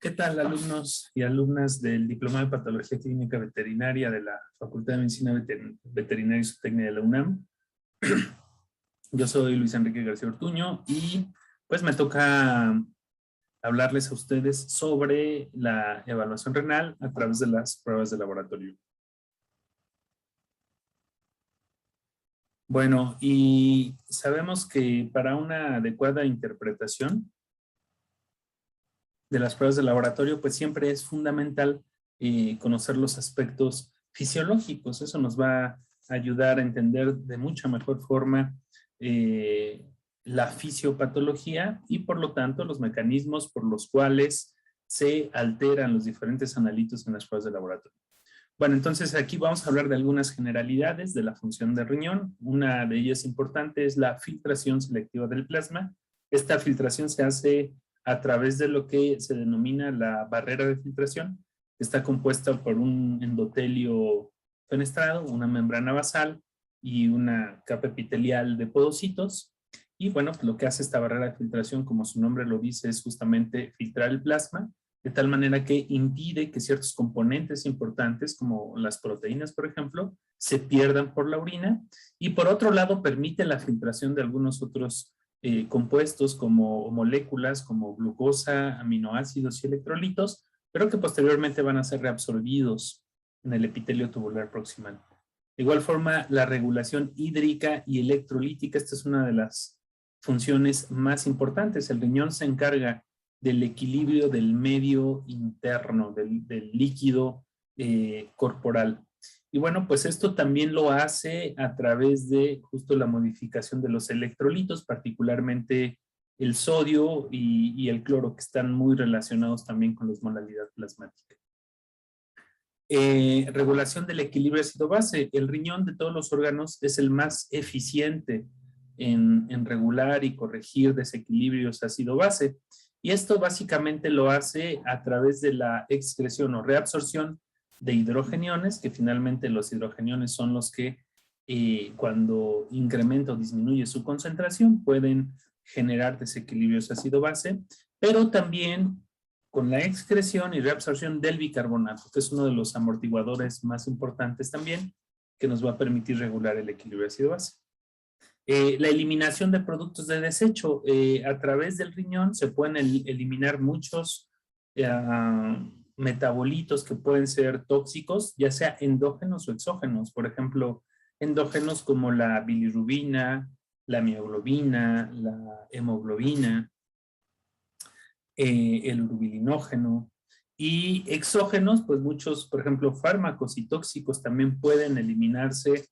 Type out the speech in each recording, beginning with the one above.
¿Qué tal, alumnos y alumnas del Diplomado de Patología Clínica Veterinaria de la Facultad de Medicina Veterinaria y Zootecnia de la UNAM? Yo soy Luis Enrique García Ortuño y pues me toca hablarles a ustedes sobre la evaluación renal a través de las pruebas de laboratorio. Bueno, y sabemos que para una adecuada interpretación de las pruebas de laboratorio, pues siempre es fundamental conocer los aspectos fisiológicos. Eso nos va a ayudar a entender de mucha mejor forma la fisiopatología y por lo tanto los mecanismos por los cuales se alteran los diferentes analitos en las pruebas de laboratorio. Bueno, entonces aquí vamos a hablar de algunas generalidades de la función del riñón. Una de ellas importante es la filtración selectiva del plasma. Esta filtración se hace a través de lo que se denomina la barrera de filtración. Está compuesta por un endotelio fenestrado, una membrana basal y una capa epitelial de podocitos. Y bueno, pues lo que hace esta barrera de filtración, como su nombre lo dice, es justamente filtrar el plasma, de tal manera que impide que ciertos componentes importantes, como las proteínas, por ejemplo, se pierdan por la orina. Y por otro lado, permite la filtración de algunos otros compuestos como moléculas como glucosa, aminoácidos y electrolitos, pero que posteriormente van a ser reabsorbidos en el epitelio tubular proximal. De igual forma, la regulación hídrica y electrolítica, esta es una de las funciones más importantes. El riñón se encarga del equilibrio del medio interno, del líquido corporal. Y bueno, pues esto también lo hace a través de justo la modificación de los electrolitos, particularmente el sodio y el cloro, que están muy relacionados también con la osmolalidad plasmática. Regulación del equilibrio ácido-base. El riñón de todos los órganos es el más eficiente en regular y corregir desequilibrios ácido-base. Y esto básicamente lo hace a través de la excreción o reabsorción de hidrogeniones, que finalmente los hidrogeniones son los que cuando incrementa o disminuye su concentración pueden generar desequilibrios ácido-base, pero también con la excreción y reabsorción del bicarbonato, que es uno de los amortiguadores más importantes también, que nos va a permitir regular el equilibrio ácido-base. La eliminación de productos de desecho. A través del riñón se pueden eliminar muchos metabolitos que pueden ser tóxicos, ya sea endógenos o exógenos. Por ejemplo, endógenos como la bilirrubina, la mioglobina, la hemoglobina, el urobilinógeno. Y exógenos, pues muchos, por ejemplo, fármacos y tóxicos también pueden eliminarse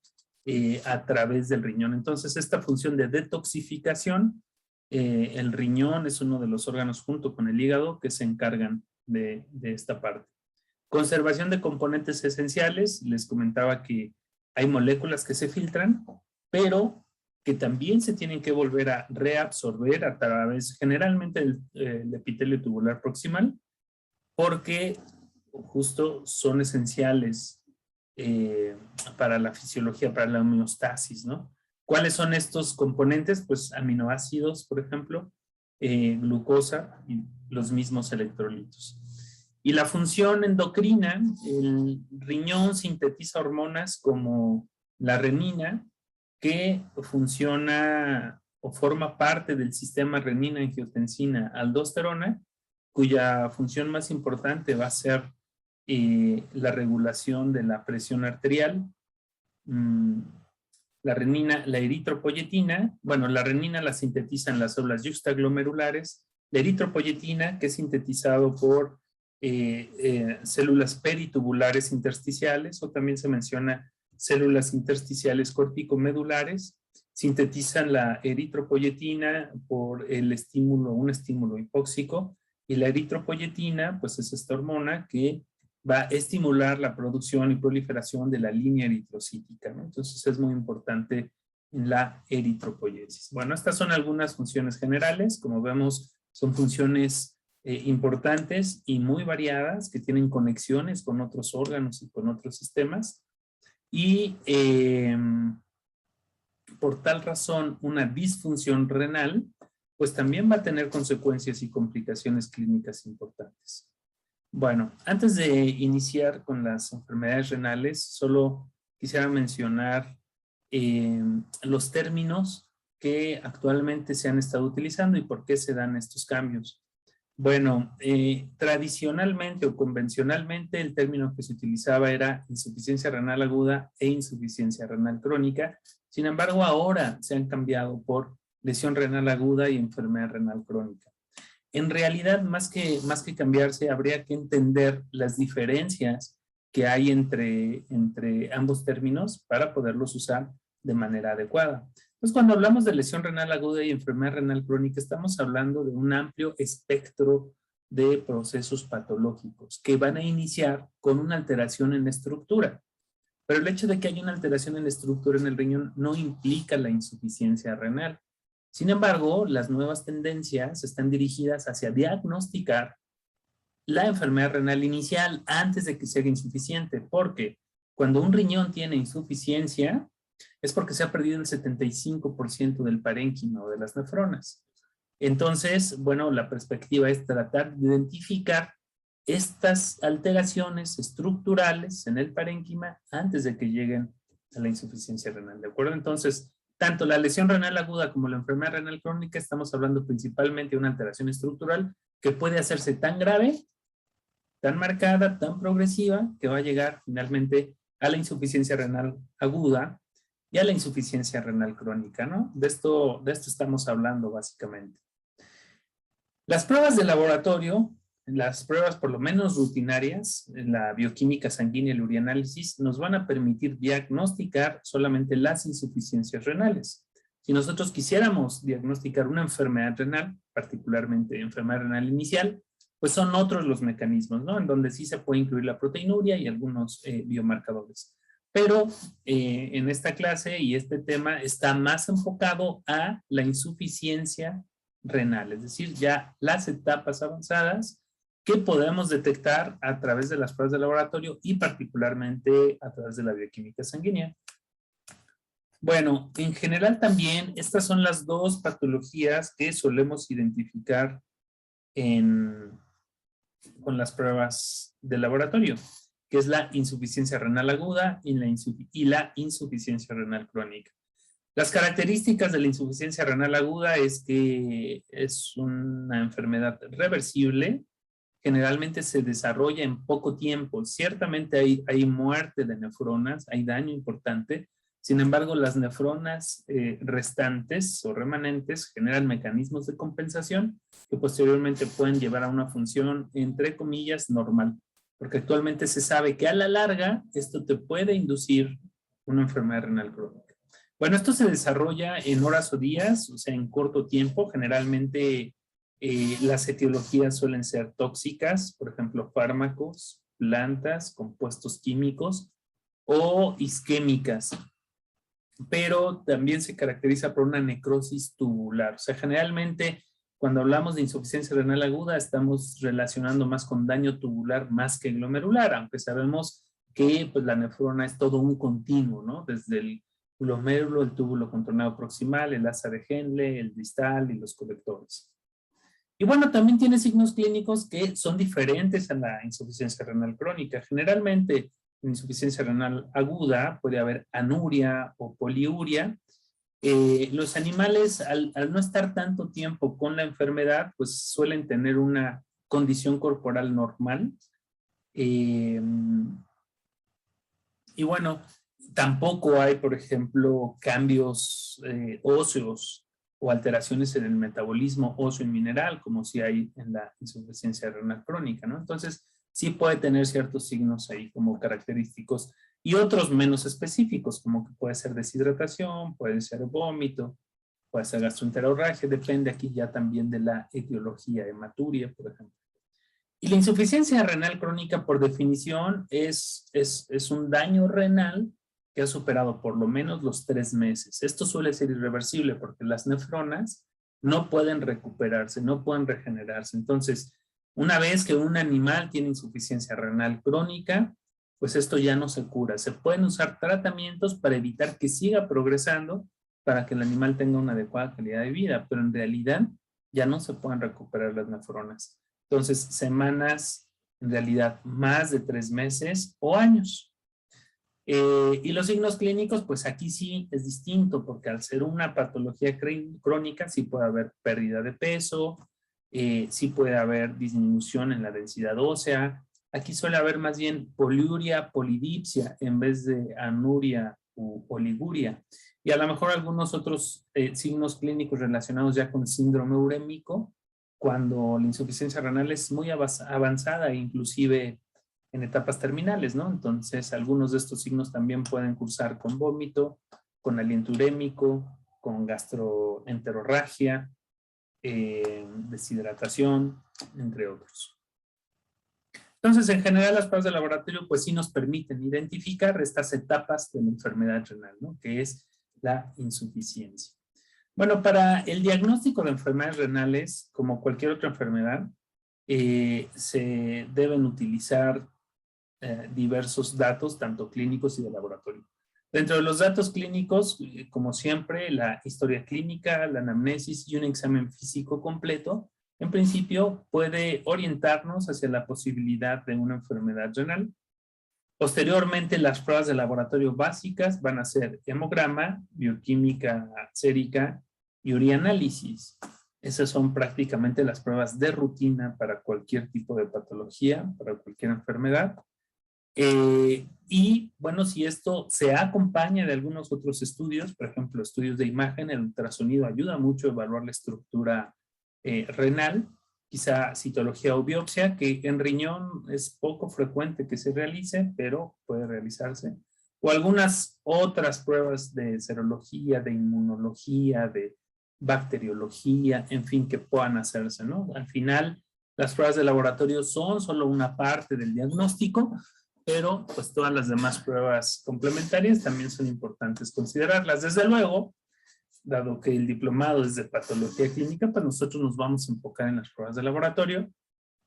a través del riñón. Entonces, esta función de detoxificación, el riñón es uno de los órganos junto con el hígado que se encargan de esta parte. Conservación de componentes esenciales. Les comentaba que hay moléculas que se filtran, pero que también se tienen que volver a reabsorber a través generalmente del epitelio tubular proximal, porque justo son esenciales para la fisiología, para la homeostasis, ¿no? ¿Cuáles son estos componentes? Pues aminoácidos, por ejemplo, glucosa y los mismos electrolitos. Y la función endocrina, el riñón sintetiza hormonas como la renina, que funciona o forma parte del sistema renina-angiotensina-aldosterona, cuya función más importante va a ser la regulación de la presión arterial. La renina, la eritropoyetina, bueno, la renina la sintetizan las células yuxtaglomerulares, la eritropoyetina, que es sintetizado por células peritubulares intersticiales, o también se menciona células intersticiales corticomedulares, sintetizan la eritropoyetina por el estímulo, un estímulo hipóxico, y la eritropoyetina, pues es esta hormona que va a estimular la producción y proliferación de la línea eritrocítica, ¿no? Entonces es muy importante la eritropoyesis. Bueno, estas son algunas funciones generales. Como vemos, son funciones importantes y muy variadas que tienen conexiones con otros órganos y con otros sistemas. Y por tal razón, una disfunción renal, pues también va a tener consecuencias y complicaciones clínicas importantes. Bueno, antes de iniciar con las enfermedades renales, solo quisiera mencionar los términos que actualmente se han estado utilizando y por qué se dan estos cambios. Bueno, tradicionalmente o convencionalmente el término que se utilizaba era insuficiencia renal aguda e insuficiencia renal crónica. Sin embargo, ahora se han cambiado por lesión renal aguda y enfermedad renal crónica. En realidad, más que cambiarse, habría que entender las diferencias que hay entre ambos términos para poderlos usar de manera adecuada. Entonces, cuando hablamos de lesión renal aguda y enfermedad renal crónica, estamos hablando de un amplio espectro de procesos patológicos que van a iniciar con una alteración en la estructura. Pero el hecho de que haya una alteración en la estructura en el riñón no implica la insuficiencia renal. Sin embargo, las nuevas tendencias están dirigidas hacia diagnosticar la enfermedad renal inicial antes de que sea insuficiente, porque cuando un riñón tiene insuficiencia es porque se ha perdido el 75% del parénquima o de las nefronas. Entonces, bueno, la perspectiva es tratar de identificar estas alteraciones estructurales en el parénquima antes de que lleguen a la insuficiencia renal, ¿de acuerdo? Entonces, tanto la lesión renal aguda como la enfermedad renal crónica estamos hablando principalmente de una alteración estructural que puede hacerse tan grave, tan marcada, tan progresiva, que va a llegar finalmente a la insuficiencia renal aguda y a la insuficiencia renal crónica, ¿no? De esto estamos hablando básicamente. Las pruebas de laboratorio, las pruebas por lo menos rutinarias, la bioquímica sanguínea y el urianálisis, nos van a permitir diagnosticar solamente las insuficiencias renales. Si nosotros quisiéramos diagnosticar una enfermedad renal, particularmente enfermedad renal inicial, pues son otros los mecanismos, ¿no? En donde sí se puede incluir la proteinuria y algunos biomarcadores. Pero en esta clase y este tema está más enfocado a la insuficiencia renal, es decir, ya las etapas avanzadas que podemos detectar a través de las pruebas de laboratorio y particularmente a través de la bioquímica sanguínea. Bueno, en general también estas son las dos patologías que solemos identificar con las pruebas de laboratorio, que es la insuficiencia renal aguda y la insuficiencia renal crónica. Las características de la insuficiencia renal aguda es que es una enfermedad reversible, generalmente se desarrolla en poco tiempo. Ciertamente hay muerte de nefronas, hay daño importante, sin embargo las nefronas restantes o remanentes generan mecanismos de compensación que posteriormente pueden llevar a una función, entre comillas, normal, porque actualmente se sabe que a la larga esto te puede inducir una enfermedad renal crónica. Bueno, esto se desarrolla en horas o días, o sea, en corto tiempo. Generalmente las etiologías suelen ser tóxicas, por ejemplo, fármacos, plantas, compuestos químicos o isquémicas. Pero también se caracteriza por una necrosis tubular. O sea, generalmente cuando hablamos de insuficiencia renal aguda estamos relacionando más con daño tubular más que glomerular, aunque sabemos que pues, la nefrona es todo un continuo, ¿no? Desde el glomérulo, el túbulo contornado proximal, el asa de Henle, el distal y los colectores. Y bueno, también tiene signos clínicos que son diferentes a la insuficiencia renal crónica. Generalmente, en insuficiencia renal aguda puede haber anuria o poliuria. Los animales, al no estar tanto tiempo con la enfermedad, pues suelen tener una condición corporal normal. Y bueno, tampoco hay, por ejemplo, cambios óseos o alteraciones en el metabolismo óseo y mineral, como si hay en la insuficiencia renal crónica, ¿no? Entonces, sí puede tener ciertos signos ahí como característicos y otros menos específicos, como que puede ser deshidratación, puede ser vómito, puede ser gastroenterorragia, depende aquí ya también de la etiología, hematuria, por ejemplo. Y la insuficiencia renal crónica, por definición, es un daño renal que ha superado por lo menos los 3 meses. Esto suele ser irreversible porque las nefronas no pueden recuperarse, no pueden regenerarse. Entonces, una vez que un animal tiene insuficiencia renal crónica, pues esto ya no se cura. Se pueden usar tratamientos para evitar que siga progresando para que el animal tenga una adecuada calidad de vida, pero en realidad ya no se pueden recuperar las nefronas. Entonces, semanas en realidad más de 3 meses o años. Y los signos clínicos, pues aquí sí es distinto, porque al ser una patología crónica sí puede haber pérdida de peso, sí puede haber disminución en la densidad ósea. Aquí suele haber más bien poliuria, polidipsia en vez de anuria u oliguria. Y a lo mejor algunos otros signos clínicos relacionados ya con síndrome urémico, cuando la insuficiencia renal es muy avanzada, inclusive en etapas terminales, ¿no? Entonces, algunos de estos signos también pueden cursar con vómito, con aliento urémico, con gastroenterorragia, deshidratación, entre otros. Entonces, en general, las pruebas de laboratorio, pues sí nos permiten identificar estas etapas de la enfermedad renal, ¿no? Que es la insuficiencia. Bueno, para el diagnóstico de enfermedades renales, como cualquier otra enfermedad, se deben utilizar diversos datos, tanto clínicos y de laboratorio. Dentro de los datos clínicos, como siempre, la historia clínica, la anamnesis y un examen físico completo, en principio puede orientarnos hacia la posibilidad de una enfermedad renal. Posteriormente, las pruebas de laboratorio básicas van a ser hemograma, bioquímica sérica y urianálisis. Esas son prácticamente las pruebas de rutina para cualquier tipo de patología, para cualquier enfermedad. Y bueno, si esto se acompaña de algunos otros estudios, por ejemplo, estudios de imagen, el ultrasonido ayuda mucho a evaluar la estructura renal, quizá citología o biopsia, que en riñón es poco frecuente que se realice, pero puede realizarse, o algunas otras pruebas de serología, de inmunología, de bacteriología, en fin, que puedan hacerse, ¿no? Al final, las pruebas de laboratorio son solo una parte del diagnóstico, pero pues todas las demás pruebas complementarias también son importantes considerarlas. Desde luego, dado que el diplomado es de patología clínica, pues nosotros nos vamos a enfocar en las pruebas de laboratorio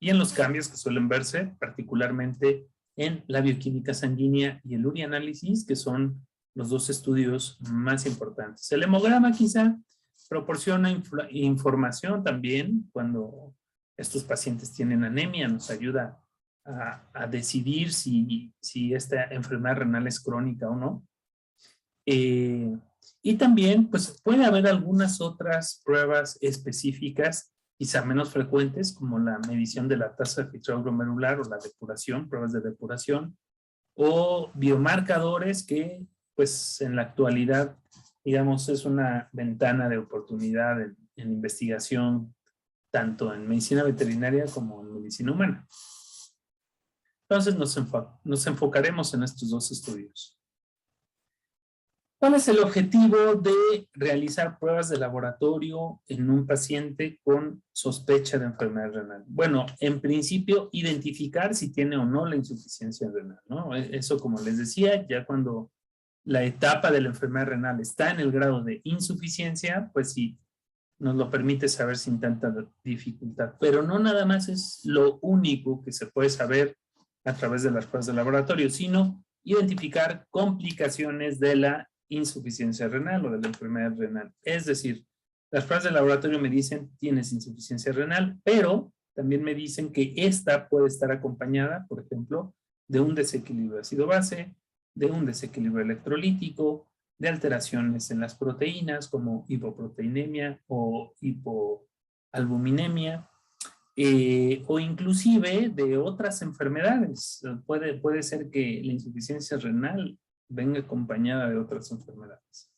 y en los cambios que suelen verse, particularmente en la bioquímica sanguínea y el urianálisis, que son los dos estudios más importantes. El hemograma quizá proporciona información también cuando estos pacientes tienen anemia, nos ayuda a decidir si esta enfermedad renal es crónica o no. Y también pues puede haber algunas otras pruebas específicas, quizá menos frecuentes, como la medición de la tasa de filtrado glomerular o la depuración, pruebas de depuración, o biomarcadores que pues en la actualidad, digamos, es una ventana de oportunidad en investigación, tanto en medicina veterinaria como en medicina humana. Entonces nos enfocaremos en estos dos estudios. ¿Cuál es el objetivo de realizar pruebas de laboratorio en un paciente con sospecha de enfermedad renal? Bueno, en principio, identificar si tiene o no la insuficiencia renal, ¿no? Eso, como les decía, ya cuando la etapa de la enfermedad renal está en el grado de insuficiencia, pues sí, nos lo permite saber sin tanta dificultad. Pero no nada más es lo único que se puede saber a través de las pruebas de laboratorio, sino identificar complicaciones de la insuficiencia renal o de la enfermedad renal. Es decir, las pruebas de laboratorio me dicen tienes insuficiencia renal, pero también me dicen que esta puede estar acompañada, por ejemplo, de un desequilibrio ácido-base, de un desequilibrio electrolítico, de alteraciones en las proteínas como hipoproteinemia o hipoalbuminemia, o inclusive de otras enfermedades. Puede ser que la insuficiencia renal venga acompañada de otras enfermedades.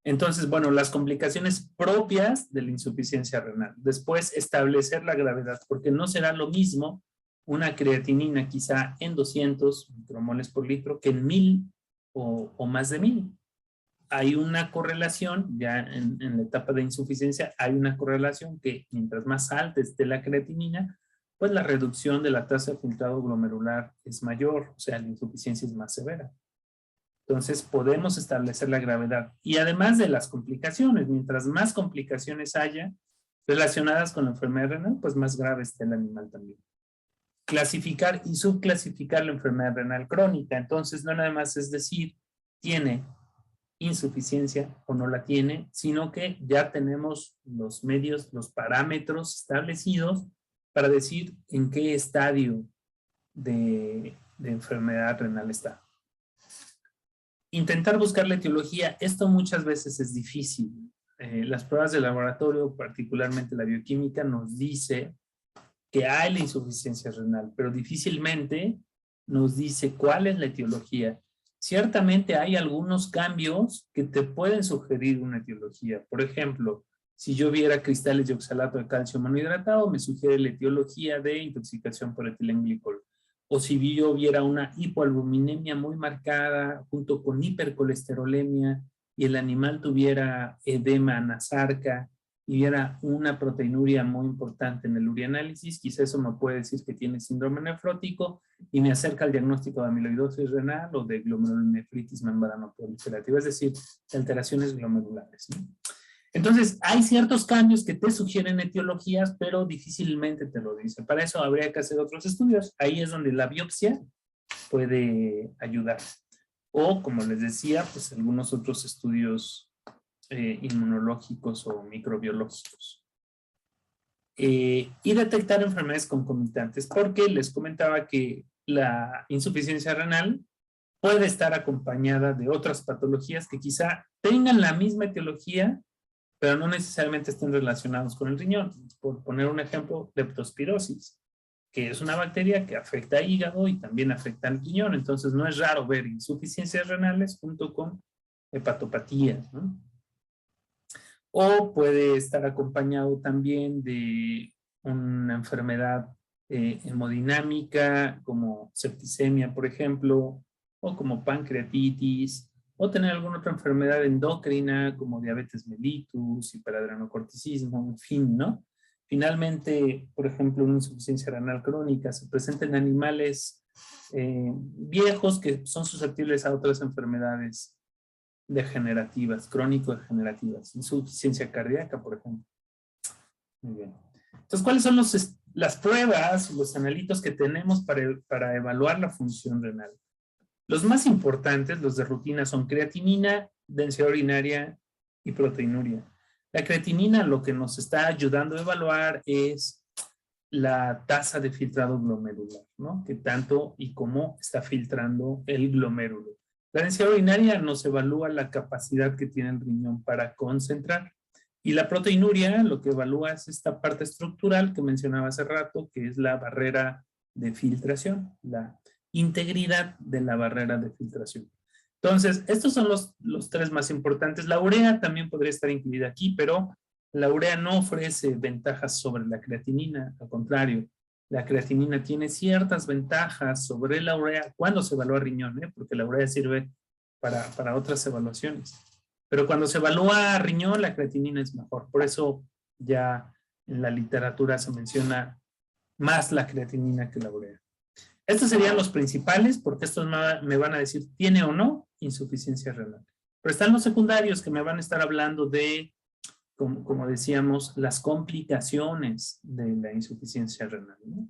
Entonces, bueno, las complicaciones propias de la insuficiencia renal. Después, establecer la gravedad, porque no será lo mismo una creatinina quizá en 200 micromoles por litro que en 1000 o más de 1000. Hay una correlación, ya en la etapa de insuficiencia, hay una correlación que mientras más alta esté la creatinina, pues la reducción de la tasa de filtrado glomerular es mayor, o sea, la insuficiencia es más severa. Entonces, podemos establecer la gravedad. Y además de las complicaciones, mientras más complicaciones haya relacionadas con la enfermedad renal, pues más grave esté el animal también. Clasificar y subclasificar la enfermedad renal crónica. Entonces, no nada más es decir, tiene insuficiencia o no la tiene, sino que ya tenemos los medios, los parámetros establecidos para decir en qué estadio de enfermedad renal está. Intentar buscar la etiología, esto muchas veces es difícil. Las pruebas de laboratorio, particularmente la bioquímica, nos dice que hay la insuficiencia renal, pero difícilmente nos dice cuál es la etiología. Ciertamente hay algunos cambios que te pueden sugerir una etiología. Por ejemplo, si yo viera cristales de oxalato de calcio monohidratado, me sugiere la etiología de intoxicación por etilenglicol. O si yo viera una hipoalbuminemia muy marcada junto con hipercolesterolemia y el animal tuviera edema anasarca y viera una proteinuria muy importante en el urianálisis, quizá eso me puede decir que tiene síndrome nefrótico y me acerca al diagnóstico de amiloidosis renal o de glomerulonefritis membranoproliferativa, es decir, de alteraciones glomerulares, ¿no? Entonces, hay ciertos cambios que te sugieren etiologías, pero difícilmente te lo dicen. Para eso habría que hacer otros estudios. Ahí es donde la biopsia puede ayudar. O, como les decía, pues algunos otros estudios inmunológicos o microbiológicos. Y detectar enfermedades concomitantes, porque les comentaba que la insuficiencia renal puede estar acompañada de otras patologías que quizá tengan la misma etiología, pero no necesariamente estén relacionados con el riñón. Por poner un ejemplo, leptospirosis, que es una bacteria que afecta al hígado y también afecta al riñón. Entonces no es raro ver insuficiencias renales junto con hepatopatías, ¿no? O puede estar acompañado también de una enfermedad hemodinámica como septicemia, por ejemplo, o como pancreatitis, o tener alguna otra enfermedad endocrina como diabetes mellitus, hiperadrenocorticismo, en fin, ¿no? Finalmente, por ejemplo, una insuficiencia renal crónica se presenta en animales viejos que son susceptibles a otras enfermedades degenerativas, crónico-degenerativas, insuficiencia cardíaca, por ejemplo. Muy bien. Entonces, ¿cuáles son las pruebas, los analitos que tenemos para evaluar la función renal? Los más importantes, los de rutina, son creatinina, densidad urinaria y proteinuria. La creatinina lo que nos está ayudando a evaluar es la tasa de filtrado glomerular, ¿no? Que tanto y cómo está filtrando el glomérulo. La densidad urinaria nos evalúa la capacidad que tiene el riñón para concentrar. Y la proteinuria lo que evalúa es esta parte estructural que mencionaba hace rato, que es la barrera de filtración, la integridad de la barrera de filtración. Entonces, estos son los tres más importantes. La urea también podría estar incluida aquí, pero la urea no ofrece ventajas sobre la creatinina, al contrario. La creatinina tiene ciertas ventajas sobre la urea cuando se evalúa riñón, porque la urea sirve para otras evaluaciones. Pero cuando se evalúa riñón, la creatinina es mejor. Por eso ya en la literatura se menciona más la creatinina que la urea. Estos serían los principales, porque estos me van a decir, ¿tiene o no insuficiencia renal? Pero están los secundarios que me van a estar hablando de, como decíamos, las complicaciones de la insuficiencia renal, ¿no?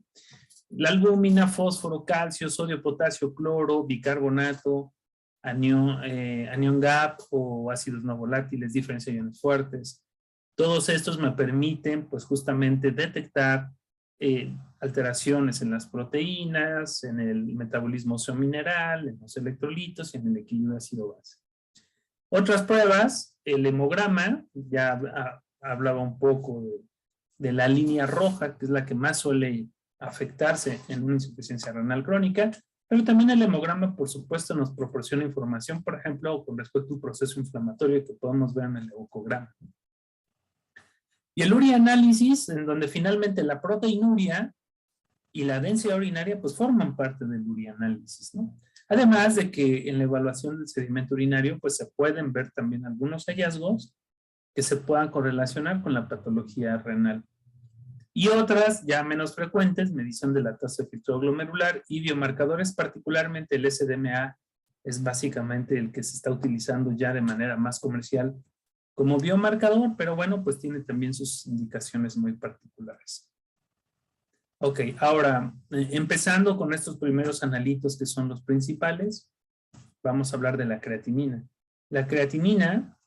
La albúmina, fósforo, calcio, sodio, potasio, cloro, bicarbonato, anión GAP o ácidos no volátiles, diferencia de iones fuertes. Todos estos me permiten, pues, justamente detectar alteraciones en las proteínas, en el metabolismo óseo-mineral, en los electrolitos y en el equilibrio ácido-base. Otras pruebas, el hemograma, ya hablaba un poco de la línea roja, que es la que más suele afectarse en una insuficiencia renal crónica, pero también el hemograma, por supuesto, nos proporciona información, por ejemplo, con respecto a un proceso inflamatorio que podemos ver en el leucograma. Y el urianálisis, en donde finalmente la proteinuria y la densidad urinaria pues forman parte del urianálisis, ¿no? Además de que en la evaluación del sedimento urinario pues se pueden ver también algunos hallazgos que se puedan correlacionar con la patología renal. Y otras ya menos frecuentes, medición de la tasa de filtrado glomerular y biomarcadores, particularmente el SDMA es básicamente el que se está utilizando ya de manera más comercial como biomarcador, pero bueno, pues tiene también sus indicaciones muy particulares. Ok, ahora, empezando con estos primeros analitos que son los principales, vamos a hablar de la creatinina. La creatinina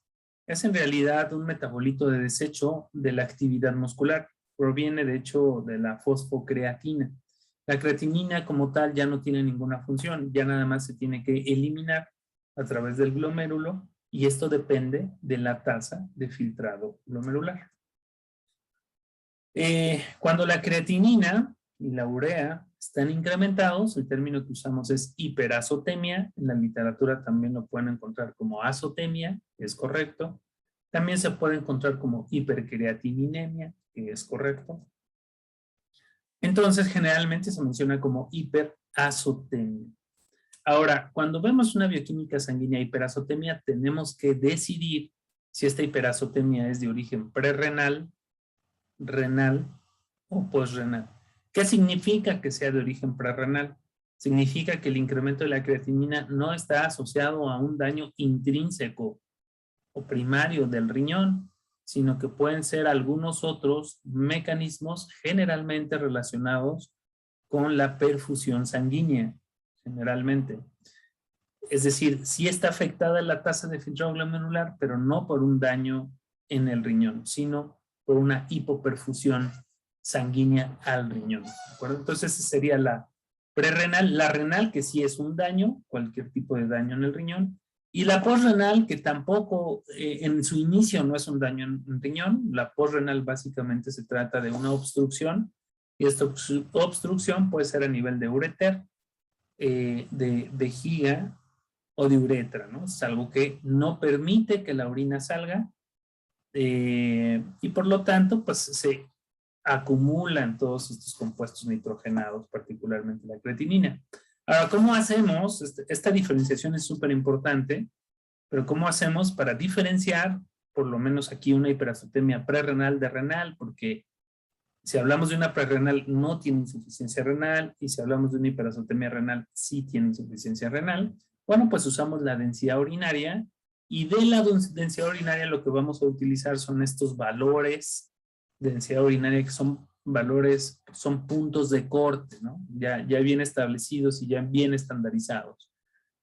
es en realidad un metabolito de desecho de la actividad muscular. Proviene, de hecho, de la fosfocreatina. La creatinina como tal ya no tiene ninguna función, ya nada más se tiene que eliminar a través del glomérulo y esto depende de la tasa de filtrado glomerular. Cuando la creatinina y la urea están incrementados, el término que usamos es hiperazotemia, en la literatura también lo pueden encontrar como azotemia, que es correcto. También se puede encontrar como hipercreatininemia, que es correcto. Entonces, generalmente se menciona como hiperazotemia. Ahora, cuando vemos una bioquímica sanguínea hiperazotemia, tenemos que decidir si esta hiperazotemia es de origen prerrenal, renal o posrenal. ¿Qué significa que sea de origen prerrenal? Significa que el incremento de la creatinina no está asociado a un daño intrínseco o primario del riñón, sino que pueden ser algunos otros mecanismos generalmente relacionados con la perfusión sanguínea, generalmente. Es decir, sí está afectada la tasa de filtrado glomerular, pero no por un daño en el riñón, sino por una hipoperfusión sanguínea al riñón. ¿De acuerdo? Entonces, esa sería la prerrenal, la renal, que sí es un daño, cualquier tipo de daño en el riñón, y la posrenal, que tampoco en su inicio no es un daño en el riñón. La posrenal básicamente se trata de una obstrucción, y esta obstrucción puede ser a nivel de ureter, de vejiga o de uretra, ¿no? Es algo que no permite que la orina salga y por lo tanto, pues se acumulan todos estos compuestos nitrogenados, particularmente la creatinina. Ahora, ¿cómo hacemos? Esta diferenciación es súper importante, pero ¿cómo hacemos para diferenciar, por lo menos aquí, una hiperazotemia prerrenal de renal? Porque si hablamos de una prerrenal, no tiene insuficiencia renal, y si hablamos de una hiperazotemia renal, sí tiene insuficiencia renal. Bueno, pues usamos la densidad urinaria, y de la densidad urinaria lo que vamos a utilizar son estos valores de densidad urinaria, que son valores, son puntos de corte, ¿no? Ya bien establecidos y ya bien estandarizados.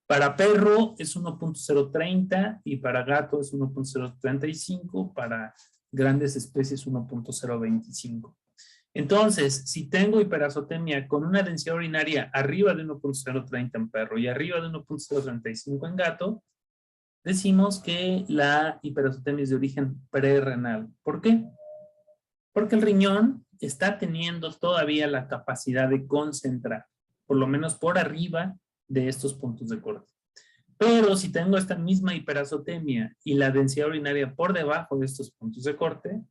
Para perro es 1.030 y para gato es 1.035, para grandes especies 1.025. Entonces, si tengo hiperazotemia con una densidad urinaria arriba de 1.030 en perro y arriba de 1.035 en gato, decimos que la hiperazotemia es de origen prerrenal. ¿Por qué? Porque el riñón está teniendo todavía la capacidad de concentrar, por lo menos por arriba de estos puntos de corte. Pero si tengo esta misma hiperazotemia y la densidad urinaria por debajo de estos puntos de corte,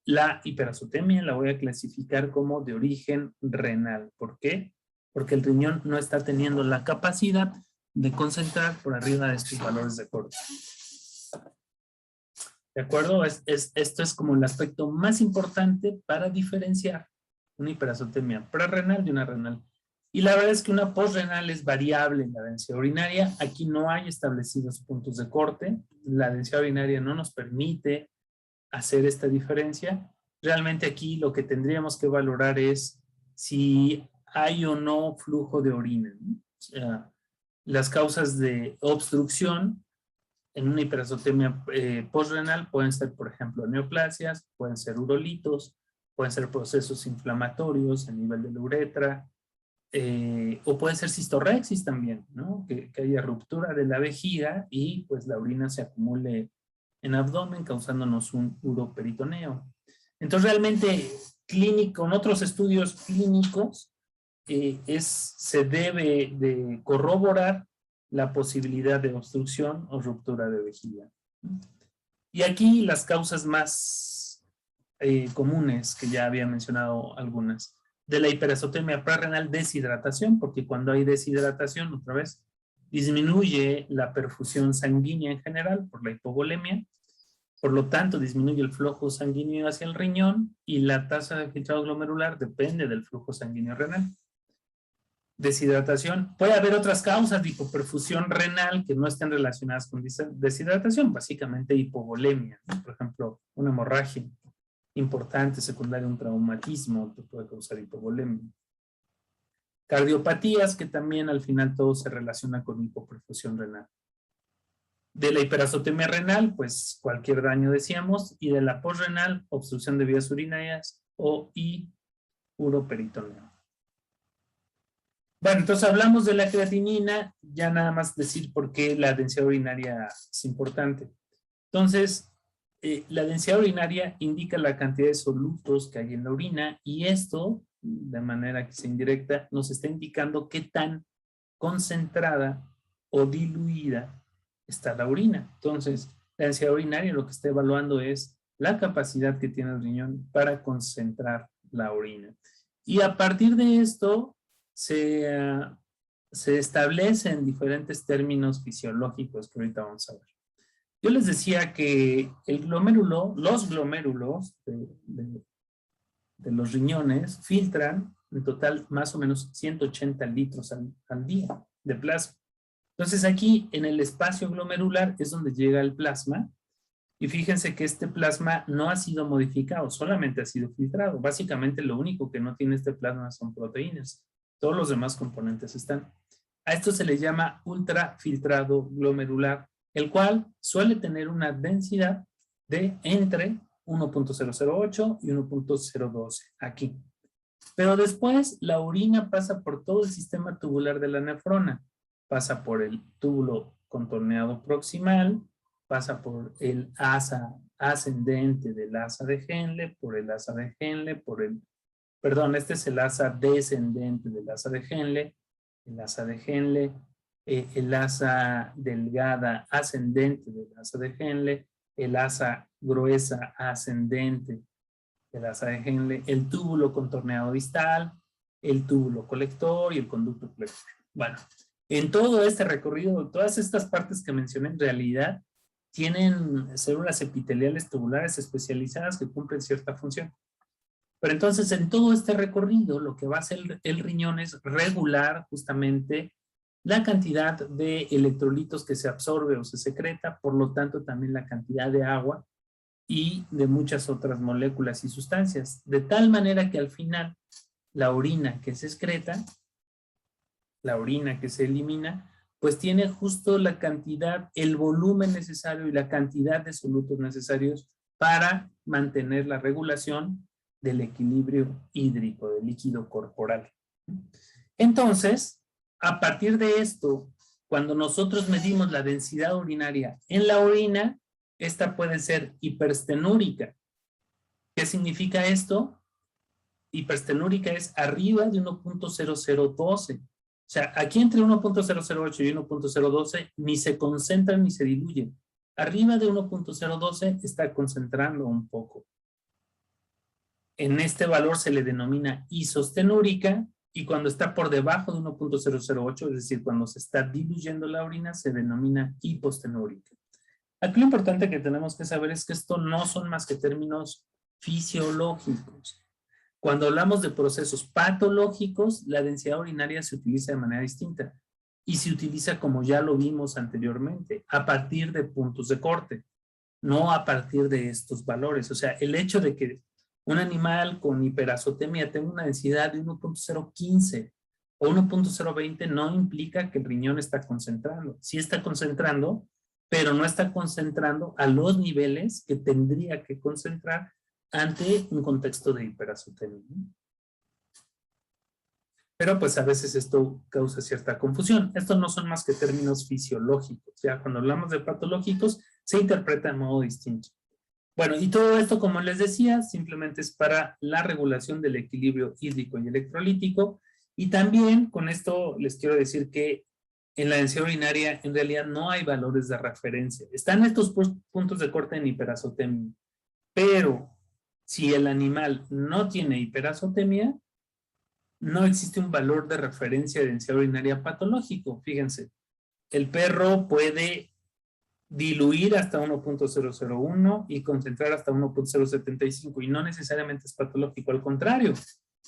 la hiperazotemia la voy a clasificar como de origen renal. ¿Por qué? Porque el riñón no está teniendo la capacidad de concentrar por arriba de estos valores de corte. ¿De acuerdo? Esto es como el aspecto más importante para diferenciar una hiperazotemia prerrenal de una renal. Y la verdad es que una posrenal es variable en la densidad urinaria. Aquí no hay establecidos puntos de corte. La densidad urinaria no nos permite hacer esta diferencia. Realmente aquí lo que tendríamos que valorar es si hay o no flujo de orina, ¿no? O sea, las causas de obstrucción en una hiperazotemia postrenal pueden ser, por ejemplo, neoplasias, pueden ser urolitos, pueden ser procesos inflamatorios a nivel de la uretra, o puede ser cistorexis también, ¿no? Que haya ruptura de la vejiga y pues la orina se acumule en abdomen causándonos un uroperitoneo. Entonces realmente clínico, en otros estudios clínicos se debe de corroborar la posibilidad de obstrucción o ruptura de vejiga. Y aquí las causas más comunes, que ya había mencionado algunas, de la hiperazotemia prerrenal, deshidratación, porque cuando hay deshidratación, otra vez, disminuye la perfusión sanguínea en general por la hipovolemia, por lo tanto disminuye el flujo sanguíneo hacia el riñón y la tasa de filtrado glomerular depende del flujo sanguíneo renal. Deshidratación. Puede haber otras causas de hipoperfusión renal que no estén relacionadas con deshidratación, básicamente hipovolemia, ¿no? Por ejemplo, una hemorragia importante secundaria a un traumatismo que puede causar hipovolemia. Cardiopatías, que también al final todo se relaciona con hipoperfusión renal. De la hiperazotemia renal, pues cualquier daño decíamos, y de la posrenal, obstrucción de vías urinarias y uroperitoneo. Bueno, entonces hablamos de la creatinina, ya nada más decir por qué la densidad urinaria es importante. Entonces, la densidad urinaria indica la cantidad de solutos que hay en la orina y esto, de manera que sea indirecta, nos está indicando qué tan concentrada o diluida está la orina. Entonces, la densidad urinaria lo que está evaluando es la capacidad que tiene el riñón para concentrar la orina. Y a partir de esto, se establecen diferentes términos fisiológicos que ahorita vamos a ver. Yo les decía que el glomérulo, los glomérulos de los riñones filtran en total más o menos 180 litros al día de plasma. Entonces aquí en el espacio glomerular es donde llega el plasma y fíjense que este plasma no ha sido modificado, solamente ha sido filtrado. Básicamente lo único que no tiene este plasma son proteínas. Todos los demás componentes están. A esto se le llama ultrafiltrado glomerular, el cual suele tener una densidad de entre 1.008 y 1.012 aquí. Pero después la orina pasa por todo el sistema tubular de la nefrona. Pasa por el túbulo contorneado proximal, pasa por el asa ascendente del asa de Henle, por el asa de Henle, este es el asa descendente del asa de Henle, el asa de Henle, el asa delgada ascendente del asa de Henle, el asa gruesa ascendente del asa de Henle, el túbulo contorneado distal, el túbulo colector y el conducto colector. Bueno, en todo este recorrido, todas estas partes que mencioné en realidad tienen células epiteliales tubulares especializadas que cumplen cierta función. Pero entonces en todo este recorrido lo que va a hacer el riñón es regular justamente la cantidad de electrolitos que se absorbe o se secreta, por lo tanto también la cantidad de agua y de muchas otras moléculas y sustancias, de tal manera que al final la orina que se excreta, la orina que se elimina, pues tiene justo la cantidad, el volumen necesario y la cantidad de solutos necesarios para mantener la regulación del equilibrio hídrico, del líquido corporal. Entonces, a partir de esto, cuando nosotros medimos la densidad urinaria en la orina, esta puede ser hiperstenúrica. ¿Qué significa esto? Hiperstenúrica es arriba de 1.0012. O sea, aquí entre 1.008 y 1.012 ni se concentran ni se diluyen. Arriba de 1.012 está concentrando un poco. En este valor se le denomina isostenúrica y cuando está por debajo de 1.008, es decir, cuando se está diluyendo la orina, se denomina hipostenúrica. Aquí lo importante que tenemos que saber es que esto no son más que términos fisiológicos. Cuando hablamos de procesos patológicos, la densidad urinaria se utiliza de manera distinta y se utiliza como ya lo vimos anteriormente, a partir de puntos de corte, no a partir de estos valores. O sea, el hecho de que un animal con hiperazotemia tenga una densidad de 1.015 o 1.020 no implica que el riñón está concentrando. Sí está concentrando, pero no está concentrando a los niveles que tendría que concentrar ante un contexto de hiperazotemia. Pero pues a veces esto causa cierta confusión. Estos no son más que términos fisiológicos. Ya cuando hablamos de patológicos se interpreta de modo distinto. Bueno, y todo esto, como les decía, simplemente es para la regulación del equilibrio hídrico y electrolítico. Y también con esto les quiero decir que en la densidad urinaria en realidad no hay valores de referencia. Están estos puntos de corte en hiperazotemia, pero si el animal no tiene hiperazotemia, no existe un valor de referencia de densidad urinaria patológico. Fíjense, el perro puede diluir hasta 1.001 y concentrar hasta 1.075 y no necesariamente es patológico, al contrario,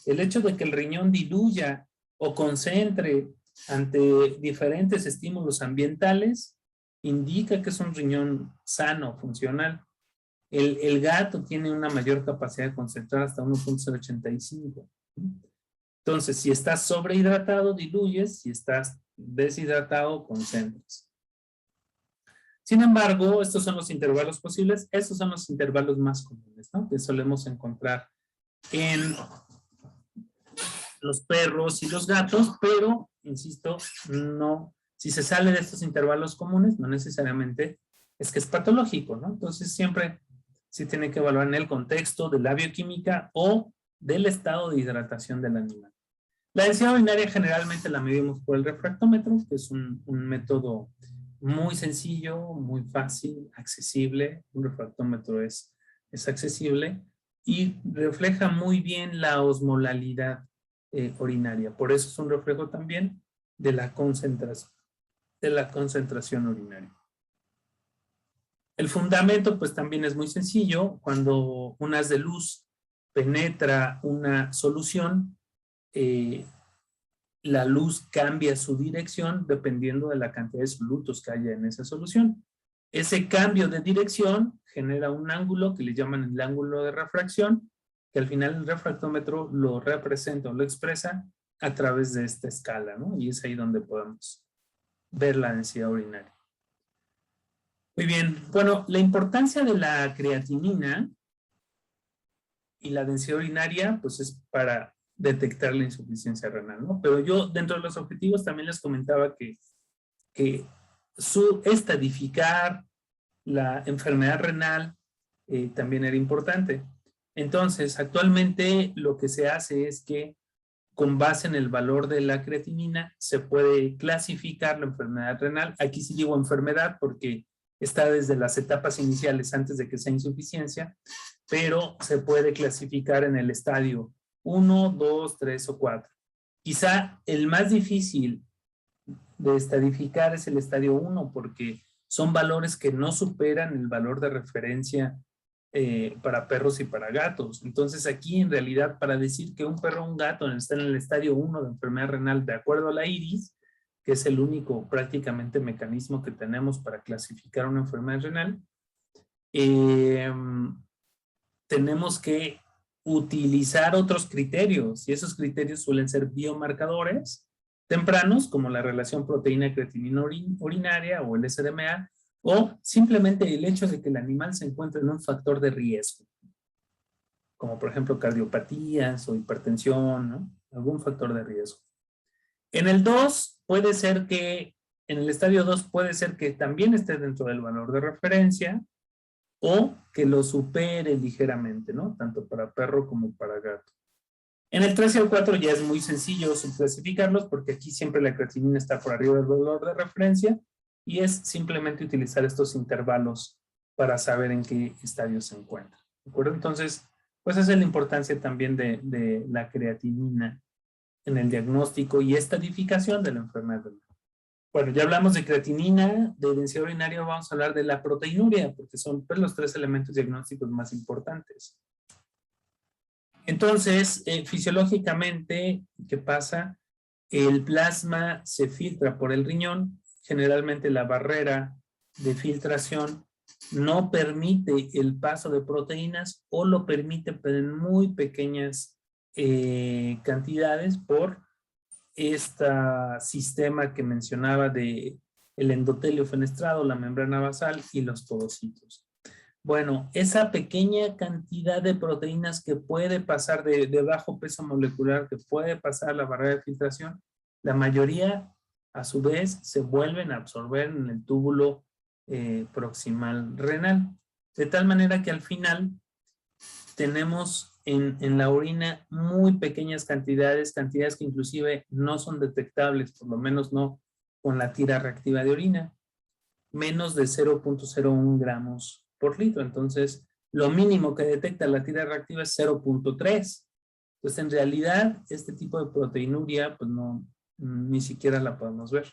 el hecho de que el riñón diluya o concentre ante diferentes estímulos ambientales indica que es un riñón sano, funcional. El gato tiene una mayor capacidad de concentrar hasta 1.085. Entonces, si estás sobrehidratado, diluyes, si estás deshidratado, concentras. Sin embargo, estos son los intervalos posibles, estos son los intervalos más comunes, ¿no? Que solemos encontrar en los perros y los gatos, pero, insisto, no, si se sale de estos intervalos comunes, no necesariamente es que es patológico, ¿no? Entonces siempre se tiene que evaluar en el contexto de la bioquímica o del estado de hidratación del animal. La densidad urinaria generalmente la medimos por el refractómetro, que es un método muy sencillo, muy fácil, accesible. Un refractómetro es accesible y refleja muy bien la osmolalidad urinaria. Por eso es un reflejo también de la concentración urinaria. El fundamento pues también es muy sencillo. Cuando un haz de luz penetra una solución, la luz cambia su dirección dependiendo de la cantidad de solutos que haya en esa solución. Ese cambio de dirección genera un ángulo que le llaman el ángulo de refracción, que al final el refractómetro lo representa o lo expresa a través de esta escala, ¿no? Y es ahí donde podemos ver la densidad urinaria. Muy bien, bueno, la importancia de la creatinina y la densidad urinaria, pues es para detectar la insuficiencia renal, ¿no? Pero yo, dentro de los objetivos, también les comentaba que estadificar la enfermedad renal también era importante. Entonces, actualmente lo que se hace es que con base en el valor de la creatinina se puede clasificar la enfermedad renal. Aquí sí digo enfermedad porque está desde las etapas iniciales antes de que sea insuficiencia, pero se puede clasificar en el estadio 1, 2, 3 o 4. Quizá el más difícil de estadificar es el estadio 1 porque son valores que no superan el valor de referencia para perros y para gatos. Entonces aquí en realidad para decir que un perro o un gato está en el estadio 1 de enfermedad renal de acuerdo a la IRIS, que es el único prácticamente mecanismo que tenemos para clasificar una enfermedad renal, tenemos que utilizar otros criterios y esos criterios suelen ser biomarcadores tempranos como la relación proteína-creatinina urinaria o el SDMA o simplemente el hecho de que el animal se encuentre en un factor de riesgo como por ejemplo cardiopatías o hipertensión, ¿no? Algún factor de riesgo. En el 2 puede ser que, en el estadio 2 puede ser que también esté dentro del valor de referencia o que lo supere ligeramente, ¿no? Tanto para perro como para gato. En el 3 y el 4 ya es muy sencillo clasificarlos porque aquí siempre la creatinina está por arriba del valor de referencia y es simplemente utilizar estos intervalos para saber en qué estadio se encuentra. ¿De acuerdo? Entonces, pues esa es la importancia también de la creatinina en el diagnóstico y estadificación de la enfermedad renal. Bueno, ya hablamos de creatinina, de densidad urinaria, vamos a hablar de la proteinuria, porque son pues, los 3 elementos diagnósticos más importantes. Entonces, fisiológicamente, ¿qué pasa? El plasma se filtra por el riñón, generalmente la barrera de filtración no permite el paso de proteínas o lo permite pero en muy pequeñas cantidades por este sistema que mencionaba de el endotelio fenestrado, la membrana basal y los podocitos. Bueno, esa pequeña cantidad de proteínas que puede pasar de bajo peso molecular, que puede pasar la barrera de filtración, la mayoría a su vez se vuelven a absorber en el túbulo proximal renal. De tal manera que al final tenemos en la orina muy pequeñas cantidades que inclusive no son detectables, por lo menos no con la tira reactiva de orina, menos de 0.01 gramos por litro. Entonces, lo mínimo que detecta la tira reactiva es 0.3. Entonces, en realidad, este tipo de proteinuria, pues no, ni siquiera la podemos ver.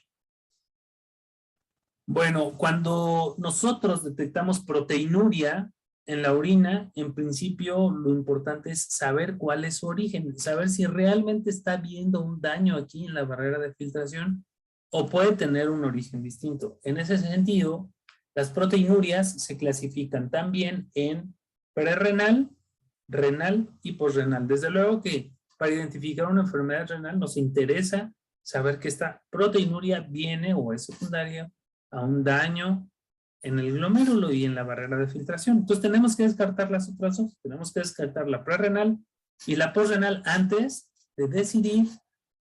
Bueno, cuando nosotros detectamos proteinuria en la orina, en principio lo importante es saber cuál es su origen, saber si realmente está habiendo un daño aquí en la barrera de filtración o puede tener un origen distinto. En ese sentido, las proteinurias se clasifican también en prerrenal, renal y posrenal. Desde luego que para identificar una enfermedad renal nos interesa saber que esta proteinuria viene o es secundaria a un daño en el glomérulo y en la barrera de filtración. Entonces tenemos que descartar las otras dos. Tenemos que descartar la prerrenal y la posrenal antes de decidir